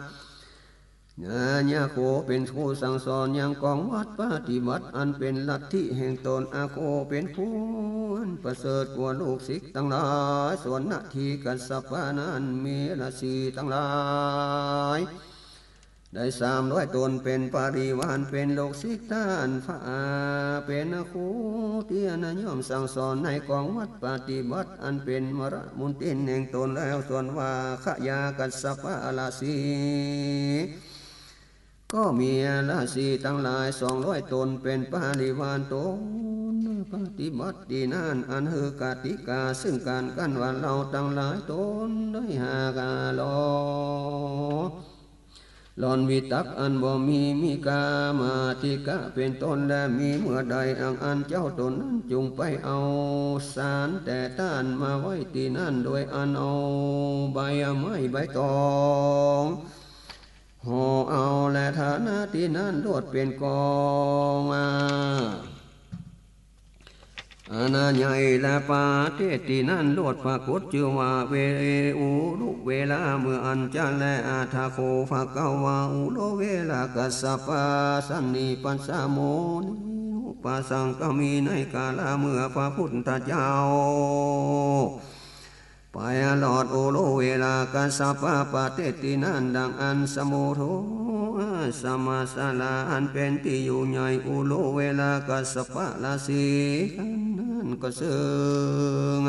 ญาโคเป็นผู้สั่งสอนยังกองวัดปฏิบัติอันเป็นลัทธิแห่งตนอาโคเป็นผู้ประเสริฐกว่าลูกศิษย์ทั้งหลายส่วนนาทีกัสสปะนั้นมีราศีทั้งหลายได้300 ตนเป็นปริวารเป็นลูกศิษย์ท่านพระเป็นอาโคเตียนย่อมสั่งสอนในกองวัดปฏิบัติอันเป็นมรมุนตินแห่งตนแล้วส่วนว่าขยากัสสปะราศี ก็มีราศีทั้งหลาย200 ตนเป็นปาริวานตนปฏิบัติดีนั่นอันคือกติกาซึ่งการกันว่าเราทั้งหลายตนได้หากาลอหลอนวิตักอันบ่มีกามาติกะเป็นต้นและมีเมื่อใดอันเจ้าตนนั้นจงไปเอาสารแต่ต้านมาไว้ที่นั่นโดยอันเอาใบไม้ใบตองห่อเอาและฐานะที่นั่นโดดเป็นกองอาณาใหญ่และปาเทตินั่นโลดปรากฏชื่อว่าเวอุลุเวลาเมื่ออันจันและอาทาโคภะกวาอุโลเวลากัสสปะสันนิปัสสะโมนิปัสสังก็มีในกาลเมื่อพระพุทธเจ้าไปหลอดโอโลเวลากัสสปะปาเทตินั่นดังอันสมุโทสมาสลาอันเป็นที่อยู่ใหญ่อุโลเวลากัสสปะลาสีนั้นก็ซึ่ง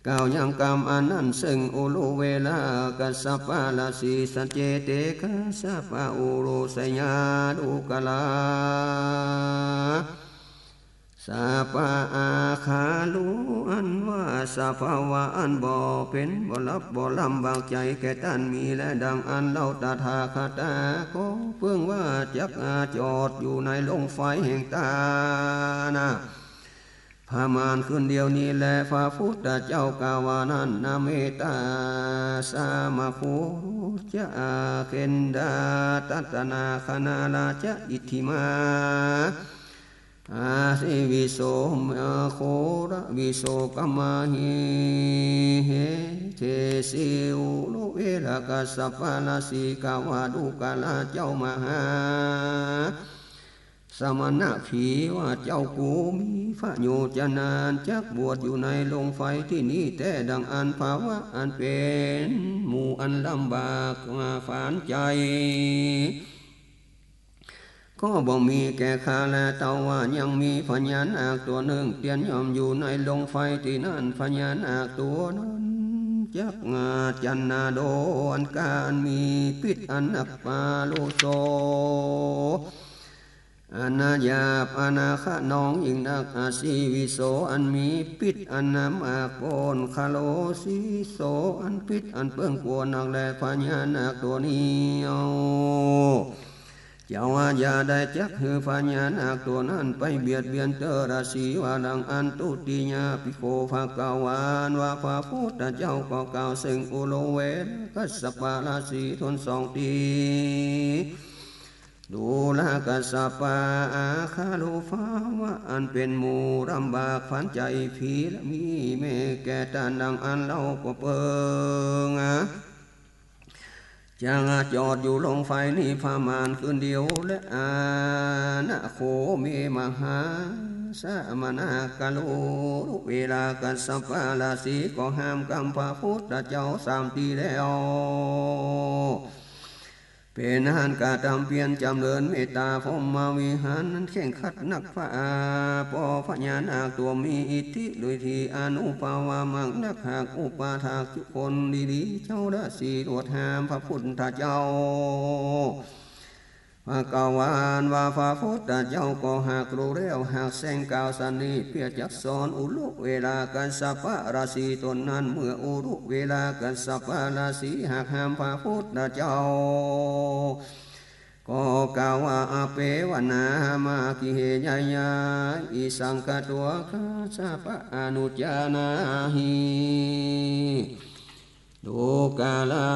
ก้าวยังกรรมอันนั้นซึ่งอุโลเวลากัสสปะลาสีสัจเจเตกัสสปะอุโลสยาดุกลาสาปะอาคาลุอันว่าสภาวะอันบ่เป็นบ่ลับบ่ลำบากใจแก่ท่านมีและดังอันเล่าตถาคตาก็เพิ่งว่าจักจอดอยู่ในลงไฟแห่งตานะพามานขึ้นเดียวนี้แลพระพุทธเจ้ากาวานันนาเมตาสามาโคจะเคนดาตัตนาคณาลาจะอิทธิมาอาสิวิโสมโคระวิโสกัมมาหิเฮเทสิอุโลเวลากัสสปะลาสีกาวาดุกาลาเจ้ามหาสมณะผีว่าเจ้ากูมีพระโยจนานจักบวชอยู่ในโรงไฟที่นี่แต่ดังอันภาวะอันเป็นหมู่อันลำบากมาฝานใจก็บ่มีแก่ข้าและเตาว่ายังมีพญานาคตัวหนึ่งเตียนยอมอยู่ในโรงไฟที่นั่นพญานาคตัวนั้นจักจันนาโดอันการมีพิษอันนักปาโลโซอนาญาปอนาคน้องยิ่งนักอาศีวิโสอันมีพิษอันน้ำอาโกนคาโลสีโสอันพิษอันเปื้องกวนนักแลพญานาคตัวนี้เจ้าอย่าได้จักคือพญานาคตัวนั้นไปเบียดเบียนเตระสีว่าดังอันตุติญาภิโคภะกวานว่าพระพุทธเจ้าก็กล่าวซึ่งอุโลเวกัสสปะลาสีทน2 ทีดูลากัสสปะอาคาโลภาวะอันเป็นหมู่ลำบากฝันใจผีและมีแม่แก่ตาดังอันเล่าก็เปิงจางจอดอยู่ลงไฟนี่พามานคืนเดียวและอาณาโคเมมหาสามนากาโลเวลากัสสปะลาสีก็ห้ามกำพระพุทธเจ้า3 ทีแล้วเป็นอาหารกาตามเปลี่ยนจำเริญเมตตาพรหมวิหารนั้นแข่งขัดนักพระปอพญานาคตัวมีอิทธิโดยที่อนุภาวามังนักหากอุปาทากทุกคนดีๆเจ้าได้สีรวดหามพระพุทธเจ้าพระกวานว่าพระพุทธเจ้าก็หากรู้แล้วหากแสงกาวสันนิเพียจักสอนอุลุเวลากัสสปะราศีตนนั้นเมื่ออุลุเวลากัสสปะราศีหากห้ามพระพุทธเจ้าก็กล่าวว่าอาเปวนามากิเหยยาอิสังกตัวกัสสปะอนุจานาหิดูกาลา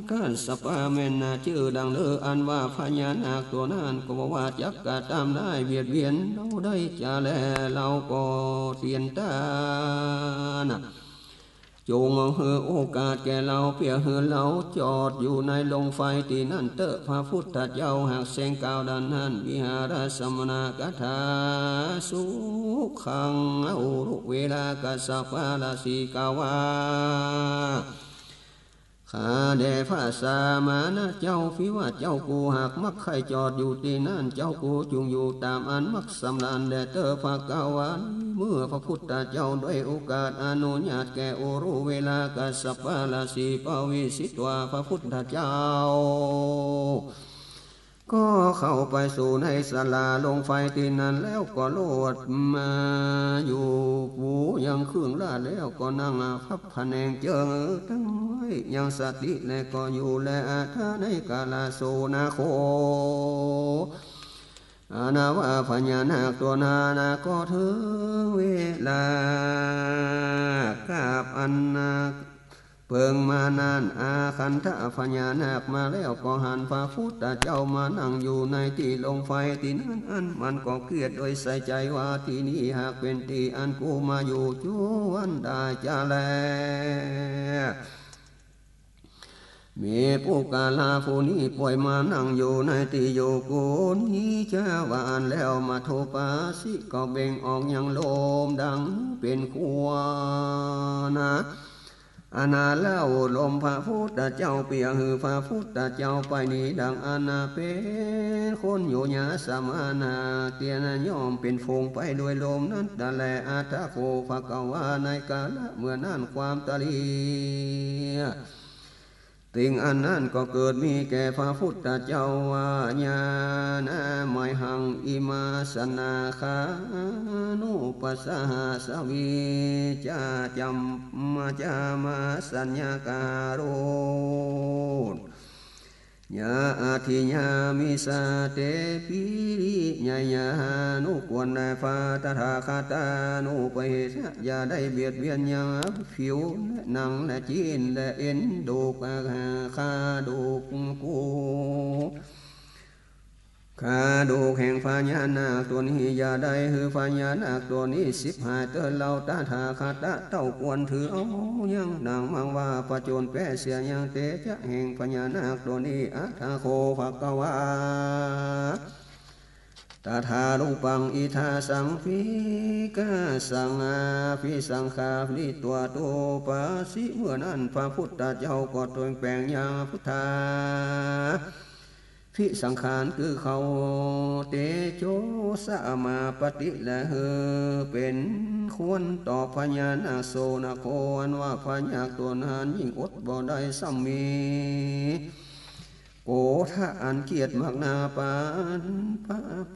กัสสปะเมนนาชื่อดังเลืออันว่าพญานาคตัวนั้นก็บอกว่าจักกะตามได้เบียดเบียนเราได้จะแลเราก็เสียนตานะจงให้โอกาสแก่เราเพียให้เราจอดอยู่ในลงไฟที่นั่นเตอะพระพุทธเจ้าหากแสงกาวดันนั้นวิหารสมณกถาสุขังอุรุเวลากัสสปะลาสีกาวา ข้าแด่พระสามานะเจ้าฟิว่าเจ้ากูหากมักใครจอดอยู่ที่นั่นเจ้ากูจุงอยู่ตามอันมักสำลานแด่เตอภาคาวันเมื่อพระพุทธเจ้าด้วยโอกาสอนุญาตแก่โอรุเวลากัสสปะลาสีปวิสิตวาพระพุทธเจ้าก็เข้าไปสู่ในศาลาลงไฟที่นั้นแล้วก็โลดมาอยู่ปูยังเครื่องลาแล้วก็นั่งพับผนงเจอทั้งไว้ยังสติและก็อยู่และท่าในกาลาโซนาโคอนาวาพญานาคตัวนาก็ถึงเวลากาบอันนาเปิงมานานอาคันทะพญานาคมาแล้วก็หันพระพุทธเจ้ามานั่งอยู่ในที่ลงไฟที่นั้นอันมันก็เกลียดโดยใส่ใจว่าที่นี่หากเป็นที่อันกูมาอยู่จวนได้จะแลมีผู้กาลาผู้นี้ป่วยมานั่งอยู่ในที่อยู่กูนี้เจ้าวานแล้วมาโทปาสิก็เบ่งออกยังโลมดังเป็นขัวนะอาณาเล่าลมพระพุทธเจ้าเปียหือพระพุทธเจ้าไปนี้ดังอาณาเป็นคนโยญาสมานาเตียนย่อมเป็นฟงไปด้วยลมนั้นแต่แลอาทะโคภะกวาในกาละเมื่อนั้นความตะลีติงอันนั้นก็เกิดมีแก่พระพุทธเจ้าวาญาณไมหังอิมาสนาคานุปัสสหาสวีจาจัมมาจามาสัญญาการุญาอาทิญามิสาเตปิริญาญานุกวนในฟาตถาคตานุไปอย่าได้เบียดเบียนยังผิวหนังและจีนและเอ็นดูกคาดูกกูข้าดูแห่งพญานาคตัวนี้อย่าได้คือพญานาคตัวนี้15เตือนเราตาถาคตะเต้าควรถือเอายังนางมังว่าประโจนแปะเสียยังเตจะแห่งพญานาคตัวนี้อัฏฐโคภะกวาตาถาลุปังอิทาสังฟิกาสังอาฟิสังคาฟิตัวโตปัสสิเมื่อนั้นพระพุทธเจ้าก็ตรงแปลงยาพุทธาพิสังขารคือเขาเตโชสะมาปฏิละเฮเป็นควรต่อพญานาคโสนาโคอันว่าพญาตัวนั้นยิ่งอดบ่ได้ซ้ำมีโกทะอันเกียรติมากนาปาน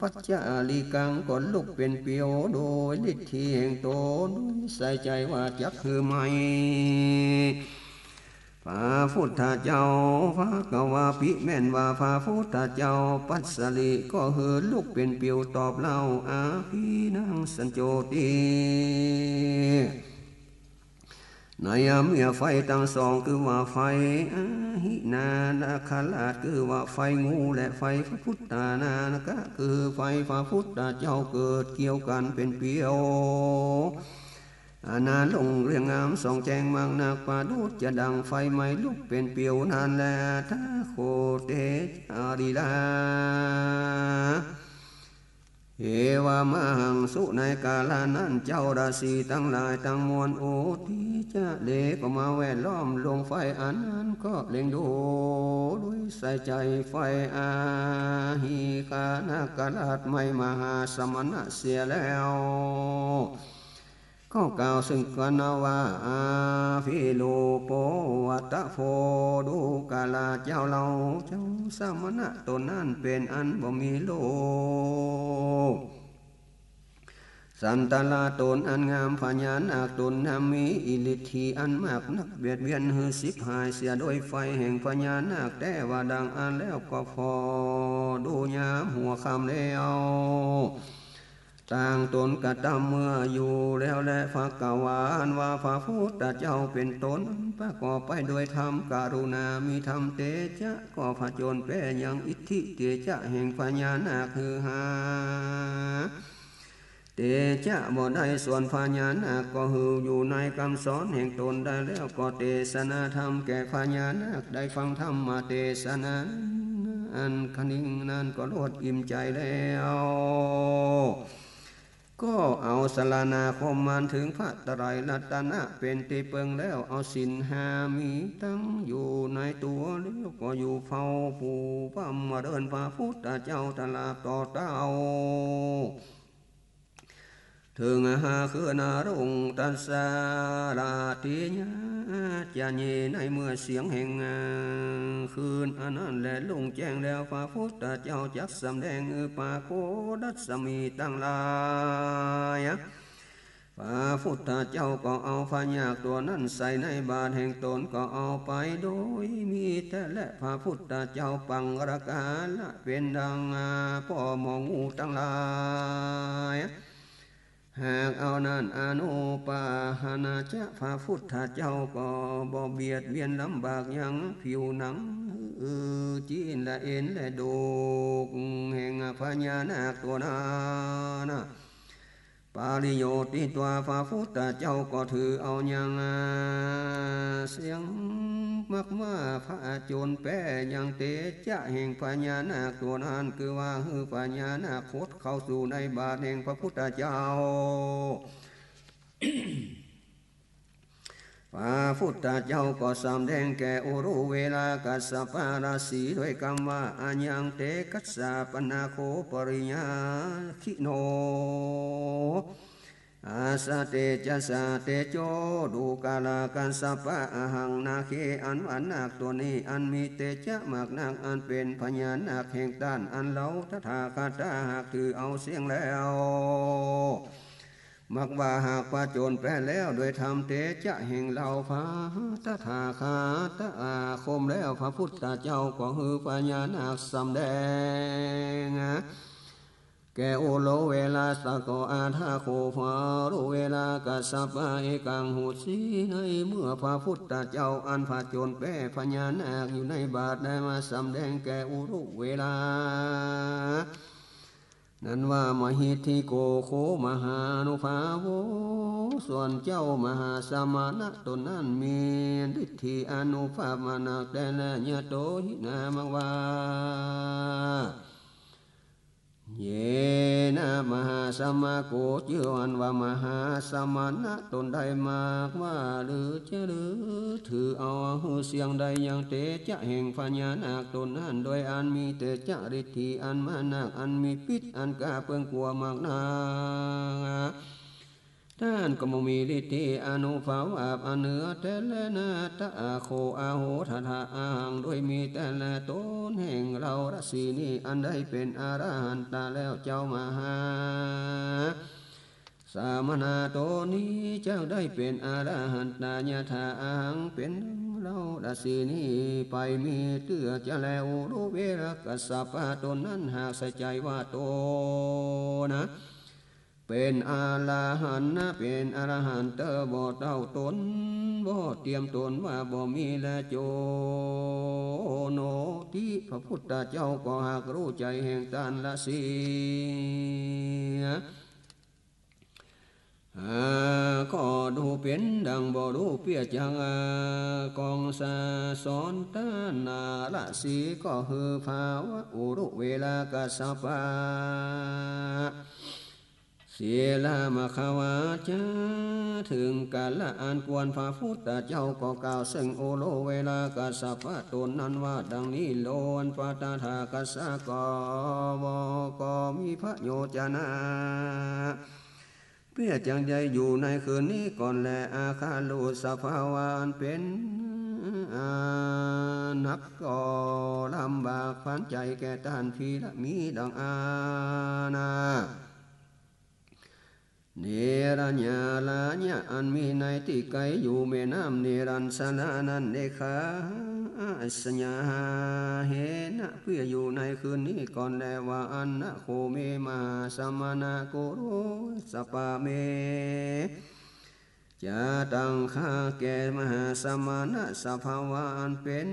ปัจจาลีกังก่อนลุกเป็นเปียวโดยฤทธิแห่งตนใส่ใจว่าจักคือไม่พระพุทธเจ้าพระกวาปิแม่นว่าพระพุทธเจ้าปัสสลิก็เหินลุกเป็นเปียวตอบเล่าอาพีนังสัญโจตินายเมียไฟทั้งสองคือว่าไฟอาหินานาคาลาคือว่าไฟงูและไฟพระพุทธานากะคือไฟพระพุทธเจ้าเกิดเกี่ยวกันเป็นเปียวอาณาลงเรียงงามส่องแจงมังนาปาดูจะดังไฟไหม้ลุกเป็นเปียวนานแลท่าโคเตอาริลาเอวามาหังสุในกาลานั้นเจ้าราศีทั้งหลายทั้งมวลโอทิจะเดก็มาแวดล้อมลงไฟอันนั้นก็เล็งดูด้วยใส่ใจไฟอาหิกานาคาลาดไม่มหาสมณะเสียแล้วก็กล่าวซึ่งกันว่าอาฟิโลโปวัตโฟดูกาลาเจ้าเราเจ้าสมณะตนนั้นเป็นอันบ่มีโลกสันตลาตนอันงามพญานาคตนนามีอิลิธีอันมากนักเบียดเบียนหือสิบหายเสียโดยไฟแห่งพญานาคแต่ว่าดังอันแล้วก็พอดูยามหัวคำแล้วต่างตนกระทำเมื่ออยู่แล้วและพระกวานว่าพระพุทธเจ้าเป็นตนประกอบไปด้วยธรรมกรุณามีธรรมเตจะก็ผจญแป้ยังอิทธิเตจะแห่งพญานาคคือหาเตจะบ่ได้ส่วนพญานาคก็หืออยู่ในคำสอนแห่งตนได้แล้วก็เทศนาธรรมแก่พญานาคได้ฟังธรรมมาเทศนาอันคนิ่งนั้นก็โลดอิ่มใจแล้ว ก็เอาสารนาคมมันถึงพระตรัยรัตนะเป็นตีเปิงแล้วเอาศีลห้ามีตั้งอยู่ในตัวแล้วก็อยู่เฝ้าผู้ปั๊มมาเดินพระพุทธเจ้าตลาดต่อเต้าถึงหาคือนารงตัสสาราติญาจะเยในเมื่อเสียงแห่งคืนอันนั้นแลลงแจ้งแล้วพระพุทธเจ้าจักสำแดงปาโคดัสมีตั้งหลายพระพุทธเจ้าก็เอาพญาตัวนั้นใส่ในบาตรแห่งตนก็เอาไปโดยมีแต่และพระพุทธเจ้าปังระกาละเป็นดังพ่อมองงูตั้งหลายหากเอานั้นอนุปาหานาจะพระพุทธเจ้าก็บ่เบียดเบียนลำบากยังผิวหนังจีนและเอ็นและโดกแห่งพญานาคตัวนั้นปาริโยติตัวพระพุทธเจ้าก็ถือเอาอย่างเสียงมักมาพระโจรแป้ยังเตจะแห่งพญานาคตัวนั้นคือว่าคือพญานาคโคตเข้าสู่ในบาทแห่งพระพุทธเจ้า พระพุทธเจ้าก็สำแดงแก่อุรุเวลากัสสปาราสีด้วยคำว่าอัญญังเตกัสสะปนาโคปริญาคิโนอาสาเตจัสสะเตโจดูกาลากันสัพพะอหังนาเคอันวันนาคตัวนี้อันมีเตจะมากนาคอันเป็นพญานาคแห่งต้านอันเล่าทถาคตาหากถือเอาเสียงแล้วมักว่าหากว่าโจรแปรแล้วโดยทำเตจะแห่งเหล่าพระตถาคตอาคมแล้วพระพุทธเจ้าก็คือพญานาคสำแดงแกโอโลเวลาสะโกอาทาโคฟาโรเวลากัสสปะเอกังหุสีในเมื่อพระพุทธเจ้าอันพระโจรแปรพญานาคอยู่ในบาทได้มาสำแดงแกอุรุเวลานั้นว่ามหิทธิโกโคมหานุภาโวส่วนเจ้ามหาสมานะตนนั้นมีฤทธิอนุภาพมานักแต่ละญาโตหินามวาเยนะมหาสมาโกเจือวันว่ามหาสมานะตนใดมากว่าหรือจะหรือถือเอาหูเสียงใดยังเตจะแห่งพญานาคตนนั้นโดยอันมีเตจะฤทธิอันมานักอันมีพิษอันกาเปืองกลัวมากนาท่านก็มมีฤทธิอนุภาพอันเหนือแต่ละนาตะโคอาโหทถาอาหังโดยมีแต่ละตนแห่งเราราศีนี้อันได้เป็นอรหันตาแล้วเจ้ามหาสามนาโตนี้เจ้าได้เป็นอรหันตาญาถาอาหังเป็นเราราศีนี้ไปมีเตื้อจะแล้วรู้เวรกัสสปะตนนั้นหากใส่ใจว่าโตนะเป็นอาลาหันนะเป็นอรหันเตอบ่เต้าตนบ่เตรียมตนว่าบ่มีและโจโนที่พระพุทธเจ้าก็หากรู้ใจแห่งตันละสีก็ดูเป็นดังบ่รู้เปียจังกองสาสอนตานาละสีก็ฮือภาวะอุรุเวลากัสสปะเสียละมาขาวาจาถึงกาละอันควรพระพุทธเจ้าก็กล่าวซึ่งโอโลเวลากัสสปะตนนั้นว่าดังนี้โลนปตถากัสสะก็มีพระโยจนะเพื่อจังใจอยู่ในคืนนี้ก่อนแลอาคาลุสภาวานเป็นนักก็ลำบากพันใจแก่ท่านพีละมีดังอาณาเนรัญญาลาญะอันมีในที่ไกลอยู่แม่น้ำเนรัญสนานันเดคาสัญญาเหนะเพื่ออยู่ในคืนนี้ก่อนแลว่าอันนะโคเมมาสมานาโกโรสปาเมจะตั้งข้าแก่มหาสมานะสภาวะอันเป็น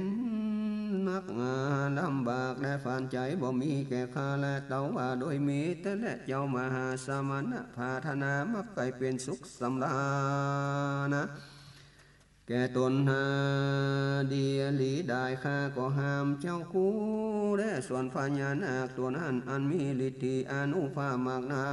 นักลำบากและฝันใจบ่มีแก่ข้าและเต่าว่าโดยมีแต่และเจ้ามหาสมานะพาธนามักไปเป็นสุขสำราญนะ แก่ตนหาดีหลีได้ข้าก็ห้ามเจ้าคูและส่วนพญานาคตัวนั้นอันมีฤทธิอนุภาพมากนา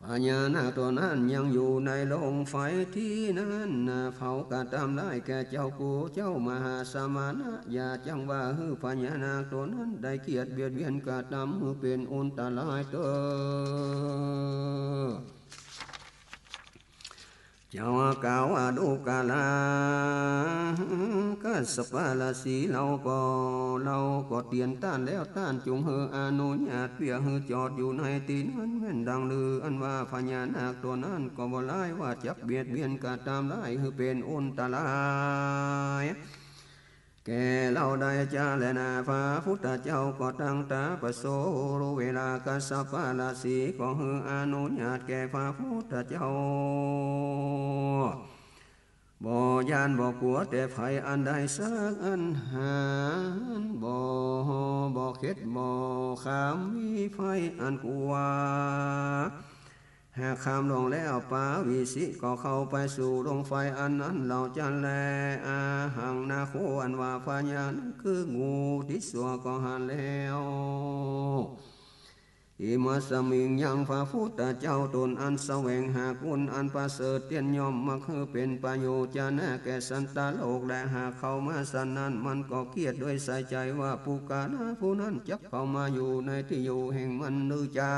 พญานาคตัวนั้นยังอยู่ในโลงไฟที่นั้นเผากระทำได้แก่เจ้ากูเจ้ามหาสมณะอย่าจังว่าฮือพญานาคตัวนั้นได้เกียรติเบียดเบียนกระทำฮือเป็นอุนตรายเตอเจ้ากล่าวว่าดูกาลาก็สปาลาสีเราก็เตียนต้านแล้วต้านจุงเฮออนุญาตเปียเฮอจอดอยู่ในตีนั้นแม่นดังลืออันว่าพญานาคตัวนั้นก็บ่ร้ายว่าจักเบียดเบียนกาตามได้คือเป็นอุนตรายแก่เราได้จาและนาพระพุทธเจ้าก็ตั้งตาประโสรู้เวลากัสปาลาสีก็ฮืออนุญาตแก่พระพุทธเจ้าบ่ยานบ่กลัวแต่ไฟอันใดสักอันหาบ่เข็ดบ่ขามมีไฟอันกลัวหากข้ามลงแล้วปาวิสิก็เข้าไปสู่ดวงไฟอันนั้นเราจันแลอาหังนาโคอันว่าพญานั้นคืองูที่สัวก็หันแล้วอิมาสมิงยังพระพุทธเจ้าตนอันแสวงหาคุณอันประเสริฐเตียนยอมมาคือเป็นประโยชน์จะแน่แก่สันตโลกและหากเข้ามาสันนั้นมันก็เกียดด้วยใส่ใจว่าผู้กาณผู้นั้นจักเข้ามาอยู่ในที่อยู่แห่งมันนึจา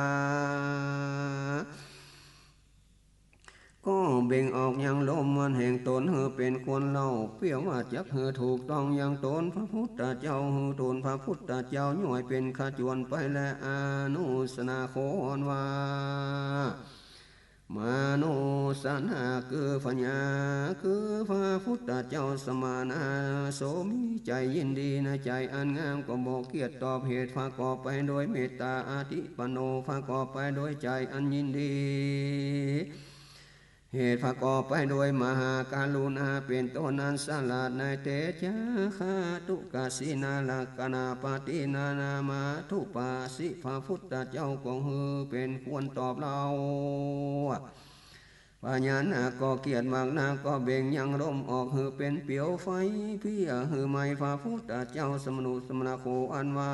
ก็เบ่งออกยังลมมันแห่งตนเฮอเป็นคนเล่าเปรียวว่าจักเฮอถูกต้องยังตนพระพุทธเจ้าเฮอตนพระพุทธเจ้าย่อยเป็นขจวนไปและอนุสนาโคอนว่ามาโนสนาคือพญาคือพระพุทธเจ้าสมานาโสมีใจยินดีในใจอันงามก็บอกเกียรติตอบเหตุพระกอบไปโดยเมตตาอาทิปโนพระกอบไปโดยใจอันยินดีเหตุประกอบไปโดยมหาการุณาเป็นต้นนั้นสลาดในเตจาคาตุกาสินาลกนาปฏินานามาทุปาสิพระพุทธเจ้าของฮือเป็นควรตอบเราปัญญานาก็เกียรติมากนาก็เบ่งยังร่มออกฮือเป็นเปียวไฟเพียฮือไม่พระพุทธเจ้าสมนุสมนาโคอันวา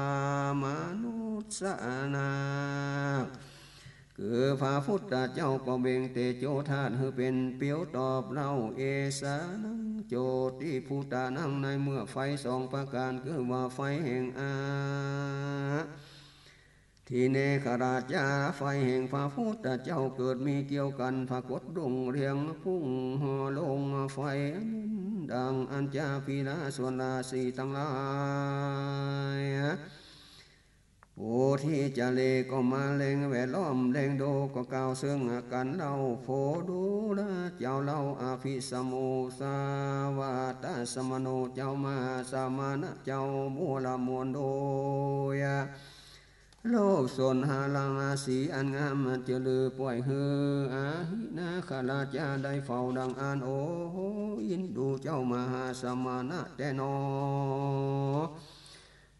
มนุษนาคือพระพุทธเจ้าก็เบ่งเตโจธาตุคือเป็นเปียวตอบเล่าเอสานังโจติภูตานังในเมื่อไฟสองประการคือว่าไฟแห่งอาที่เนคราชาไฟแห่งพระพุทธเจ้าเกิดมีเกี่ยวกันปรากฏรุ่งเรืองพุ่งห่อลงไฟดังอัญจาพีนาส่วนราศีทั้งหลายโอที่จะเลก็มาเล็งแวดล้อมเล็งโดก็กล่าวซึ่งกันเล่าโพดูละเจ้าเล่าอาภิสมุสาวาตสมโนเจ้ามาสามานะเจ้าบัวละมวลโดยโลกสนหาลังอาศีอันงามเจริญป่วยฮืออาหินาคราชาได้เฝ้าดังอ่านโออินดูเจ้ามาสามานะแต่นอ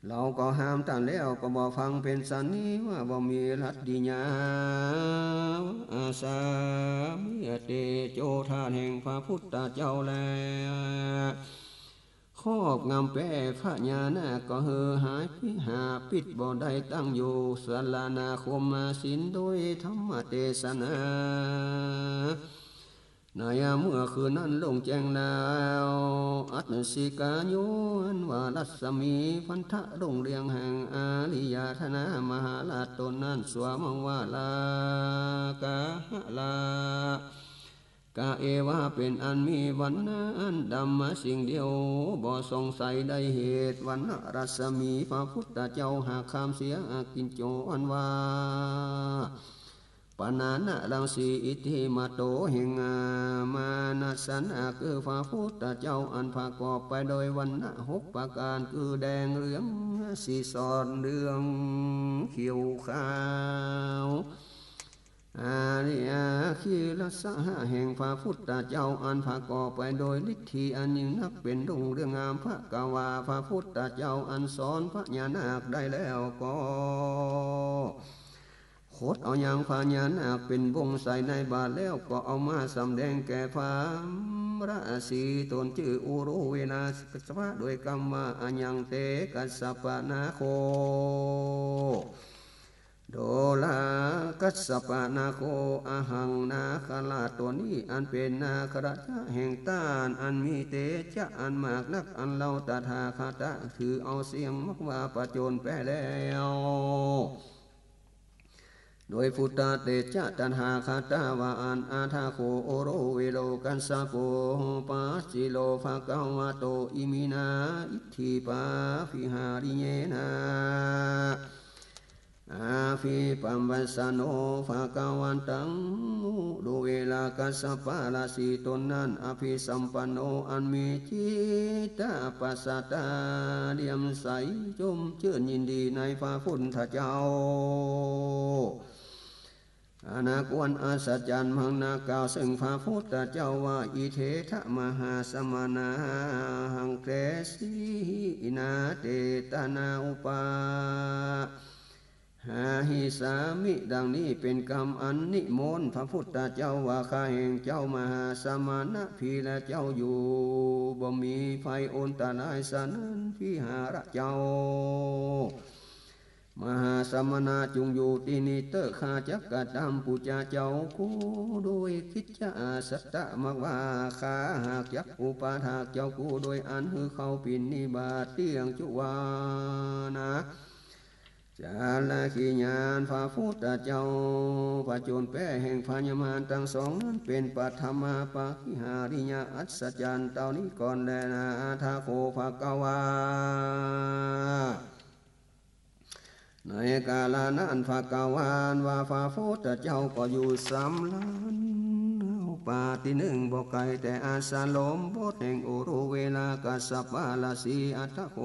เราก็ห้ามท่านแล้วก็บอกฟังเป็นสันนี้ว่าบ่มีรัตดิญาอาสามิเตโจธาแห่งพระพุทธเจ้าแลครอบงำแปรพระญาณก็เฮอหายพิหาปิดบ่ได้ตั้งอยู่สลานาคมมาสินโดยธรรมเทศนาในเมื่อคืนนั้นลงแจ้งแล้วอัตสิกาโยนว่ารัศมีพันธะลงเรียงแห่งอาริยธนามหาลาตนนั้นสวมว่าลากาลากาเอวาเป็นอันมีวันนะอันดำมาสิ่งเดียวบ่สงสัยได้เหตุวันรัศมีพระพุทธเจ้าหากคำเสียกินโจอันว่าปนานะรังสีอิทิมาโตแห่งมานัสันคือพระพุทธเจ้าอันประกอบไปโดยวันนะหกประการคือแดงเหลืองสีสอดเหลืองเขียวขาวอาริยคีลสหะแห่งพระพุทธเจ้าอันประกอบไปโดยฤทธิอันยิ่งนักเป็นรุ่งเรืองงามพระกวาพระพุทธเจ้าอันสอนพระญาณได้แล้วก็ค คดเอายางพญานาคเป็นวงใส่ในบาทแล้วก็เอามาสำแดงแก่พามราศีตนชื่ออุรุเวนาสภะโดยกรรมว่าอัญญังเตกัสสปะนาโคโดลากัสสปะนาโคอาหังนาคราชตัวนี้อันเป็นนาคราชแห่งต้านอันมีเตจะอันมากนักอันเราตถาคตถือเอาเสียงมักว่าประโจนแปรแล้วโดยพุทธเตจะตันหาคาตาวาอันอาทาโคโอโรเวโลกันสาโกปัสสิโลภะกวะโตอิมินาอิทธิปาฟิหาริเยนาอาภิปัมปัสสโนภะกวันตังดูเวลากัสสปะราศีตนนั้นอภิสัมปันโนอันมีจิตตปัสสตาเลี่ยมใสจมชื่นยินดีในพระพุทธเจ้าอนาควนอาสัจจันมังนากล่าวซึ่งพระพุทธเจ้าว่าอิเททะมหาสมณะหังเกสีนาเตตนาอุปาหาหิสามิดังนี้เป็นกรรมอันนิมนต์พระพุทธเจ้าว่าข้าแห่งเจ้ามหาสมณะพีและเจ้าอยู่บ่มีไฟโอนตาลายสนันพิหารเจ้ามหาสมณะจงอยู่ที่นิเตอข้าจักกะตามปุจจาเจ้ากูโดยคิดจะสัตตะมักว่าข้าหากจักอุปาทากเจ้ากูโดยอันหือเขาปินนิบาตเตียงจุวานะจาลาขีญาณพระพุทธเจ้าพระโจรแป้แห่งพญามารทั้งสองนั้นเป็นปัทมาปะขิหาริยาอัศจรรย์เต่านี้ก่อนแลนาทาโคภะกวาในกาลนั้นภะกวานว่าพระพุทธเจ้าก็อยู่สำลันป่าที่หนึ่งบอกไกลแต่อาสาลมบทแห่งอุรุเวลากัสสปะราศีอัตถโค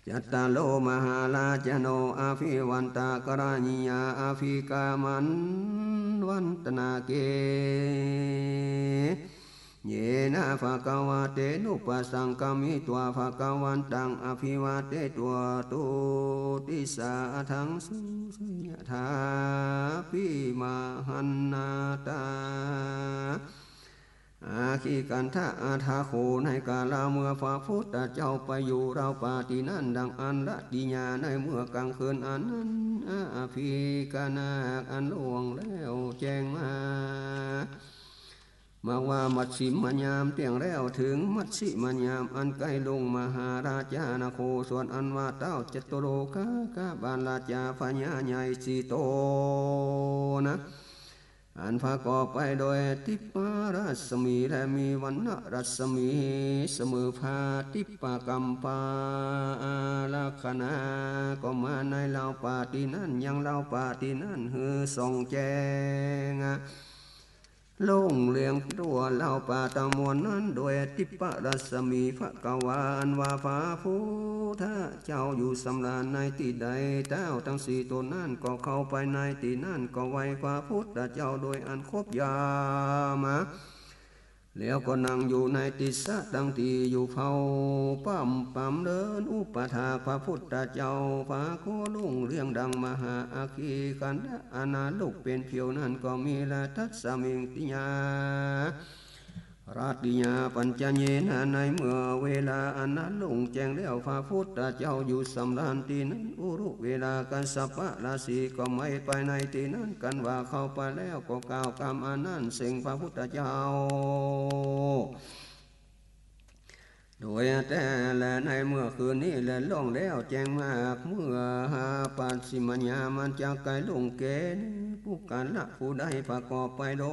จัตตาโลมหาลาจโนอาภิวันตากราญิยาอาภิกามันวันตนาเกเยนะภะคะวะเตนุปัสสังกามิตัวภะคะวันตังอภิวาเตตัวตุติสาทังสุสุยถาปิมาหันนาตาอาคีกันทะอาทาโคในกาลาเมื่อพระพุทธเจ้าไปอยู่เราปาตินั้นดังอันละดิญาในเมื่อกลางคืนอันนั้นอาภิกานาคอันล่วงแล้วแจ้งมาว่ามัตสิมัญญามเตียงแล้วถึงมัตสิมัญญามอันใกล้ลงมหาราชานาโคส่วนอันว่าเต้าจตุโลกากาบาลราชาพญาใหญ่สีโตนะอันประกอบไปโดยทิปารัศมีและมีวันณรัศมีเสมอพาทิปกัมปาลักขณาก็มาในเหล่าปาตินั้นยังเหล่าปาตินั้นหือส่องแจ้งลงเลียงตัวเหล่าป่าตะมวลนั้นโดยทิปรัศมีพระกวานว่าพระพุทธเจ้าอยู่สำราญในที่ใดเต้าทั้งสี่ตนนั้นก็เข้าไปในที่นั้นก็ไว้พระพุทธเจ้าโดยอันครบยามาแล้วก็นั่งอยู่ในติสะดังที่อยู่เผาปั๊มเดินอุปถาพระพุทธเจ้าพระโคลุ่งเรียงดังมหาอาคีกันอนาลุกเป็นเพียวนั้นก็มีละทัศมิงติญาราติญาปัญจเยนะในเมื่อเวลาอนาลุงแจ้งแล้วพระพุทธเจ้าอยู่สำราญที่นั้นอุรุเวลากันสัพพะราศีก็ไม่ไปในที่นั้นกันว่าเข้าไปแล้วก็กล่าวกรรมอันนั้นสิ่งพระพุทธเจ้าโดยแต่และในเมื่อคืนนี้และล่องแล้วแจ้งมากเมื่อหาปัสสิมัญญามันจะไกลลงเกณฑ์ผู้การละผู้ใดประกอบไปโด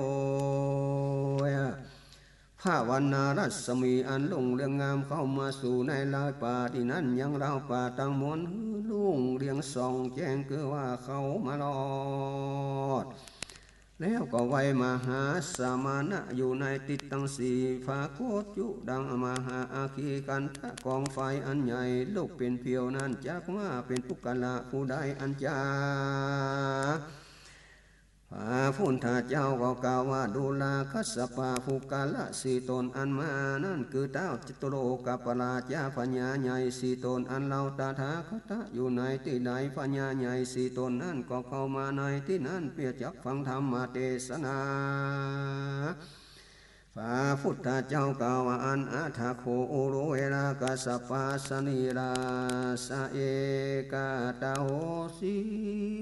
ยพระวันนารัศมีอันลุ่งเรืองงามเข้ามาสู่ในลายป่าที่นั้นยังเราป่าตั้งมวลลุ่งเรียงส่องแจ้งคือว่าเขามาลอดแล้วก็ไว้มหาสมณะอยู่ในติดตั้งสี่ฝาโคตจุดังมหาอาคีกันทะกองไฟอันใหญ่ลูกเป็นเพียวนั้นจากว่าเป็นปุกละผู้ใดอันจา พระพุทธเจ้าก็กล่าวว่าดูลาคัสสปะภูกาละสีตนอันมานั่นคือเต้าจิตโลกัปราชาปัญญาใหญ่สีตนอันเราตถาคตอยู่ในที่ใดปัญญาใหญ่สีตนนั่นก็เข้ามาในที่นั้นเพื่อจักฟังธรรมเทศนาพระพุทธเจ้ากล่าวว่าอันอัฏฐโคโอโรเวลากัสสปะสนิราสะเอกาตาโหสี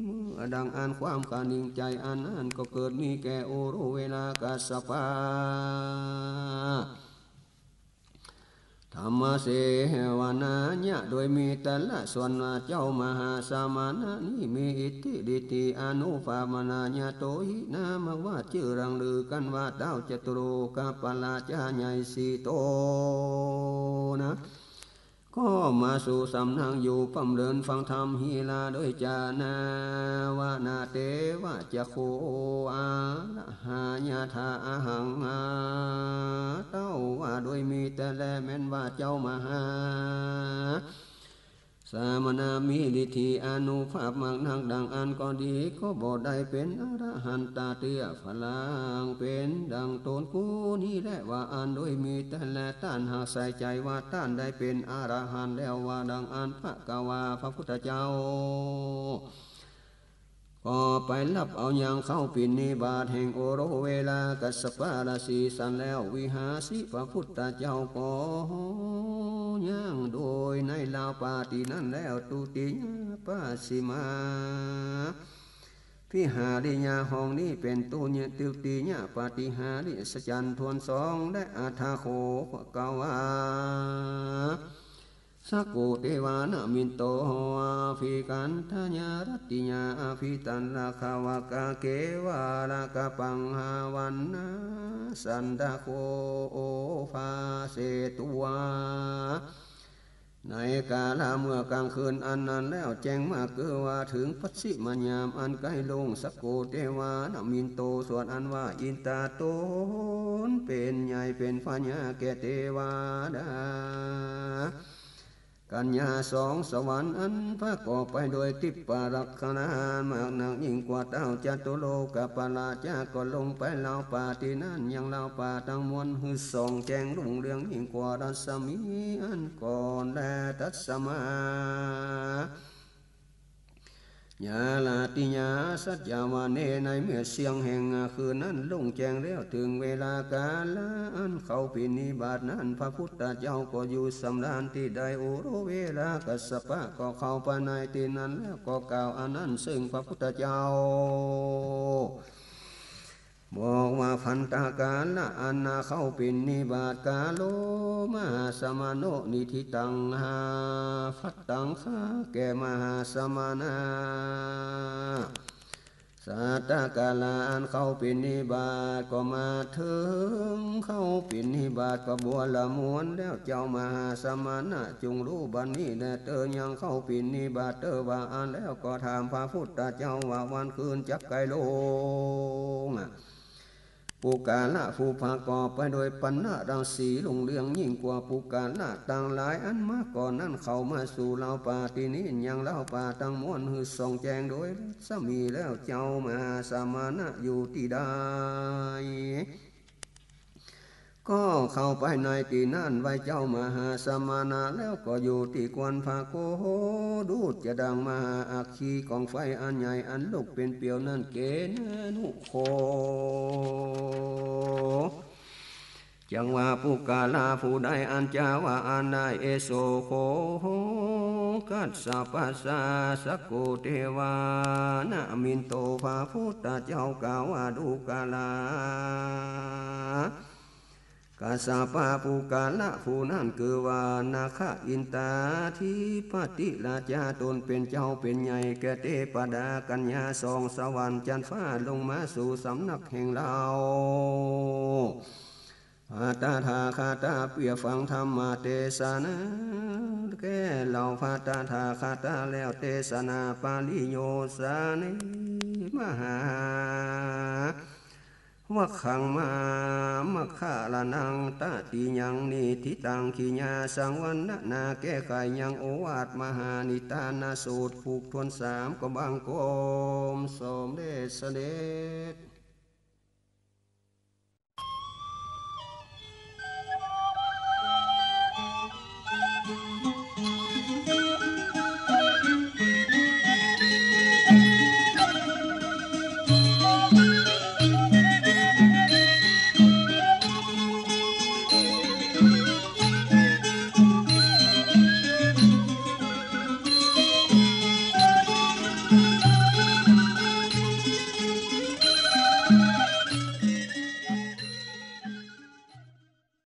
เมื่อดังอันความกานิ่งใจอันนั้นก็เกิดมีแก่โอโรเวลากัสสปะธรรมเสวนาเนี่ยโดยมีแต่ละส่วนเจ้ามหาสามานะนี้มีอิทธิฤทธิอนุภาพนาญาโตหินามว่าชื่อรังลือกันว่าเต้าจตุโลกปราชาใหญ่สีโตนะก็มาสู่สำนักอยู่ปำเดินฟังธรรมฮีลาโดยจานาวานาเตวะจะโคอาหายาธาอาหังเต้าว่าโดยมีแต่แลแม้นว่าเจ้ามหาสามนามีฤทธิอนุภาพมากนักดังอันก็ดีก็บ่ได้เป็นอรหันตาเตียพลังเป็นดังตนกูนี่แหละว่าอันโดยมีแต่ละต้านหากใส่ใจว่าต้านได้เป็นอรหันต์แล้วว่าดังอันพระกวาพระพุทธเจ้าก็ไปรับเอาอย่างเข้าปินิบาตแห่งโอโรเวลากัสสปะราศีสันแล้ววิหาสิพระพุทธเจ้าก็ย่างโดยในลาวปาตินั้นแล้วตุติยปาสิมาพิหาริยาห้องนี้เป็นตุญติวติญปาติหาริสจันทวนสองและอาทาโคกาวาสักโกเทวานามินโตภิกันทญารัตติญาภิตันราคาวกาเกวาลากปังหาวันนาสันดาโคโอภาเสตุวาในกาลเมื่อกลางคืนอันนั้นแล้วแจ้งมาเกือว่าถึงปัสสิมญามอันใกล้ลงสักโกเทวานามินโตส่วนอันว่าอินตาโตนเป็นใหญ่เป็นพญาแก่เทวาดากัญญาสองสวรรค์อันพระก่อไปโดยทิพปารักษณามากนักยิ่งกว่าเต้าจตุโลกปราชาก็ลงไปเล่าป่าที่นั่นยังเล่าป่าทั้งมวลหือส่องแจ้งรุ่งเรืองยิ่งกว่ารัศมีอันก่อนและตัสมายาลาติยาสัจจาวาเนในเมื่อเสียงแห่งคืนนั้นลงแจ้งแล้วถึงเวลากาลอันเขาปินิบาตนั้นพระพุทธเจ้าก็อยู่สำราญที่ใดโอโรเวลากัสสปะก็เข้าไปในที่นั้นแล้วก็กล่าวอันนั้นซึ่งพระพุทธเจ้าบอกว่าพันตากาละอันนาเข้าปินิบาตกาโลมหาสมาโนนิธิตังหาฟัตตังข้าแก่มหาสมานาสัตตกาลาอันเข้าปินิบาตก็มาถึงเข้าปินิบาตก็บัวละมวนแล้วเจ้ามหาสมานะจงรู้บัดนี้แลเตอยังเข้าปินิบาตเตอว่าอันแล้วก็ถามพระพุทธเจ้าว่าวันคืนจักไกลงปุกาละผู้ภากอบไปโดยปัญญารังสีลงเรืองยิ่งกว่าปุกาละต่างหลายอันมาก่อนนั้นเข้ามาสู่เราป่าที่นี้ยังเราป่าตั้งมวลหือส่องแจงโดยสามีแล้วเจ้ามาสามานะอยู่ที่ใดก็เข้าไปในที่นั่นไว้เจ้ามหาสมานาแล้วก็อยู่ที่กวนภาโกดูดจะดังมหาอัคคีของไฟอันใหญ่อันลุกเป็นเปียวนั่นเกณนุโคจังว่าปุกาลาผู้ใดอันจาว่าอันได้เอโสโคกัสสะปัสสะสักโกเทวานามินโตภาพุทธเจ้ากล่าวว่าดูกาลากาสาปาปุกาละผู้นั้นคือว่านาคอินตาทิปติราชาตนเป็นเจ้าเป็นใหญ่แก่เทพดากัญญาสองสวรรค์จันฟ้าลงมาสู่สำนักแห่งเราอาตาธาคาตาเปียฟังธรรมเทศนาแก่เหล่าพาตาธาคาตาแล้วเทศนาปาลิโยสานิมหาโห วะขังมามะฆาลานังตาติยังนิทิตังขีญาสังวันนาแก้ไขยังโอวาทมหานิทานาสูตรผูกทวนสามก็บังกมสมเด็จเสด็จ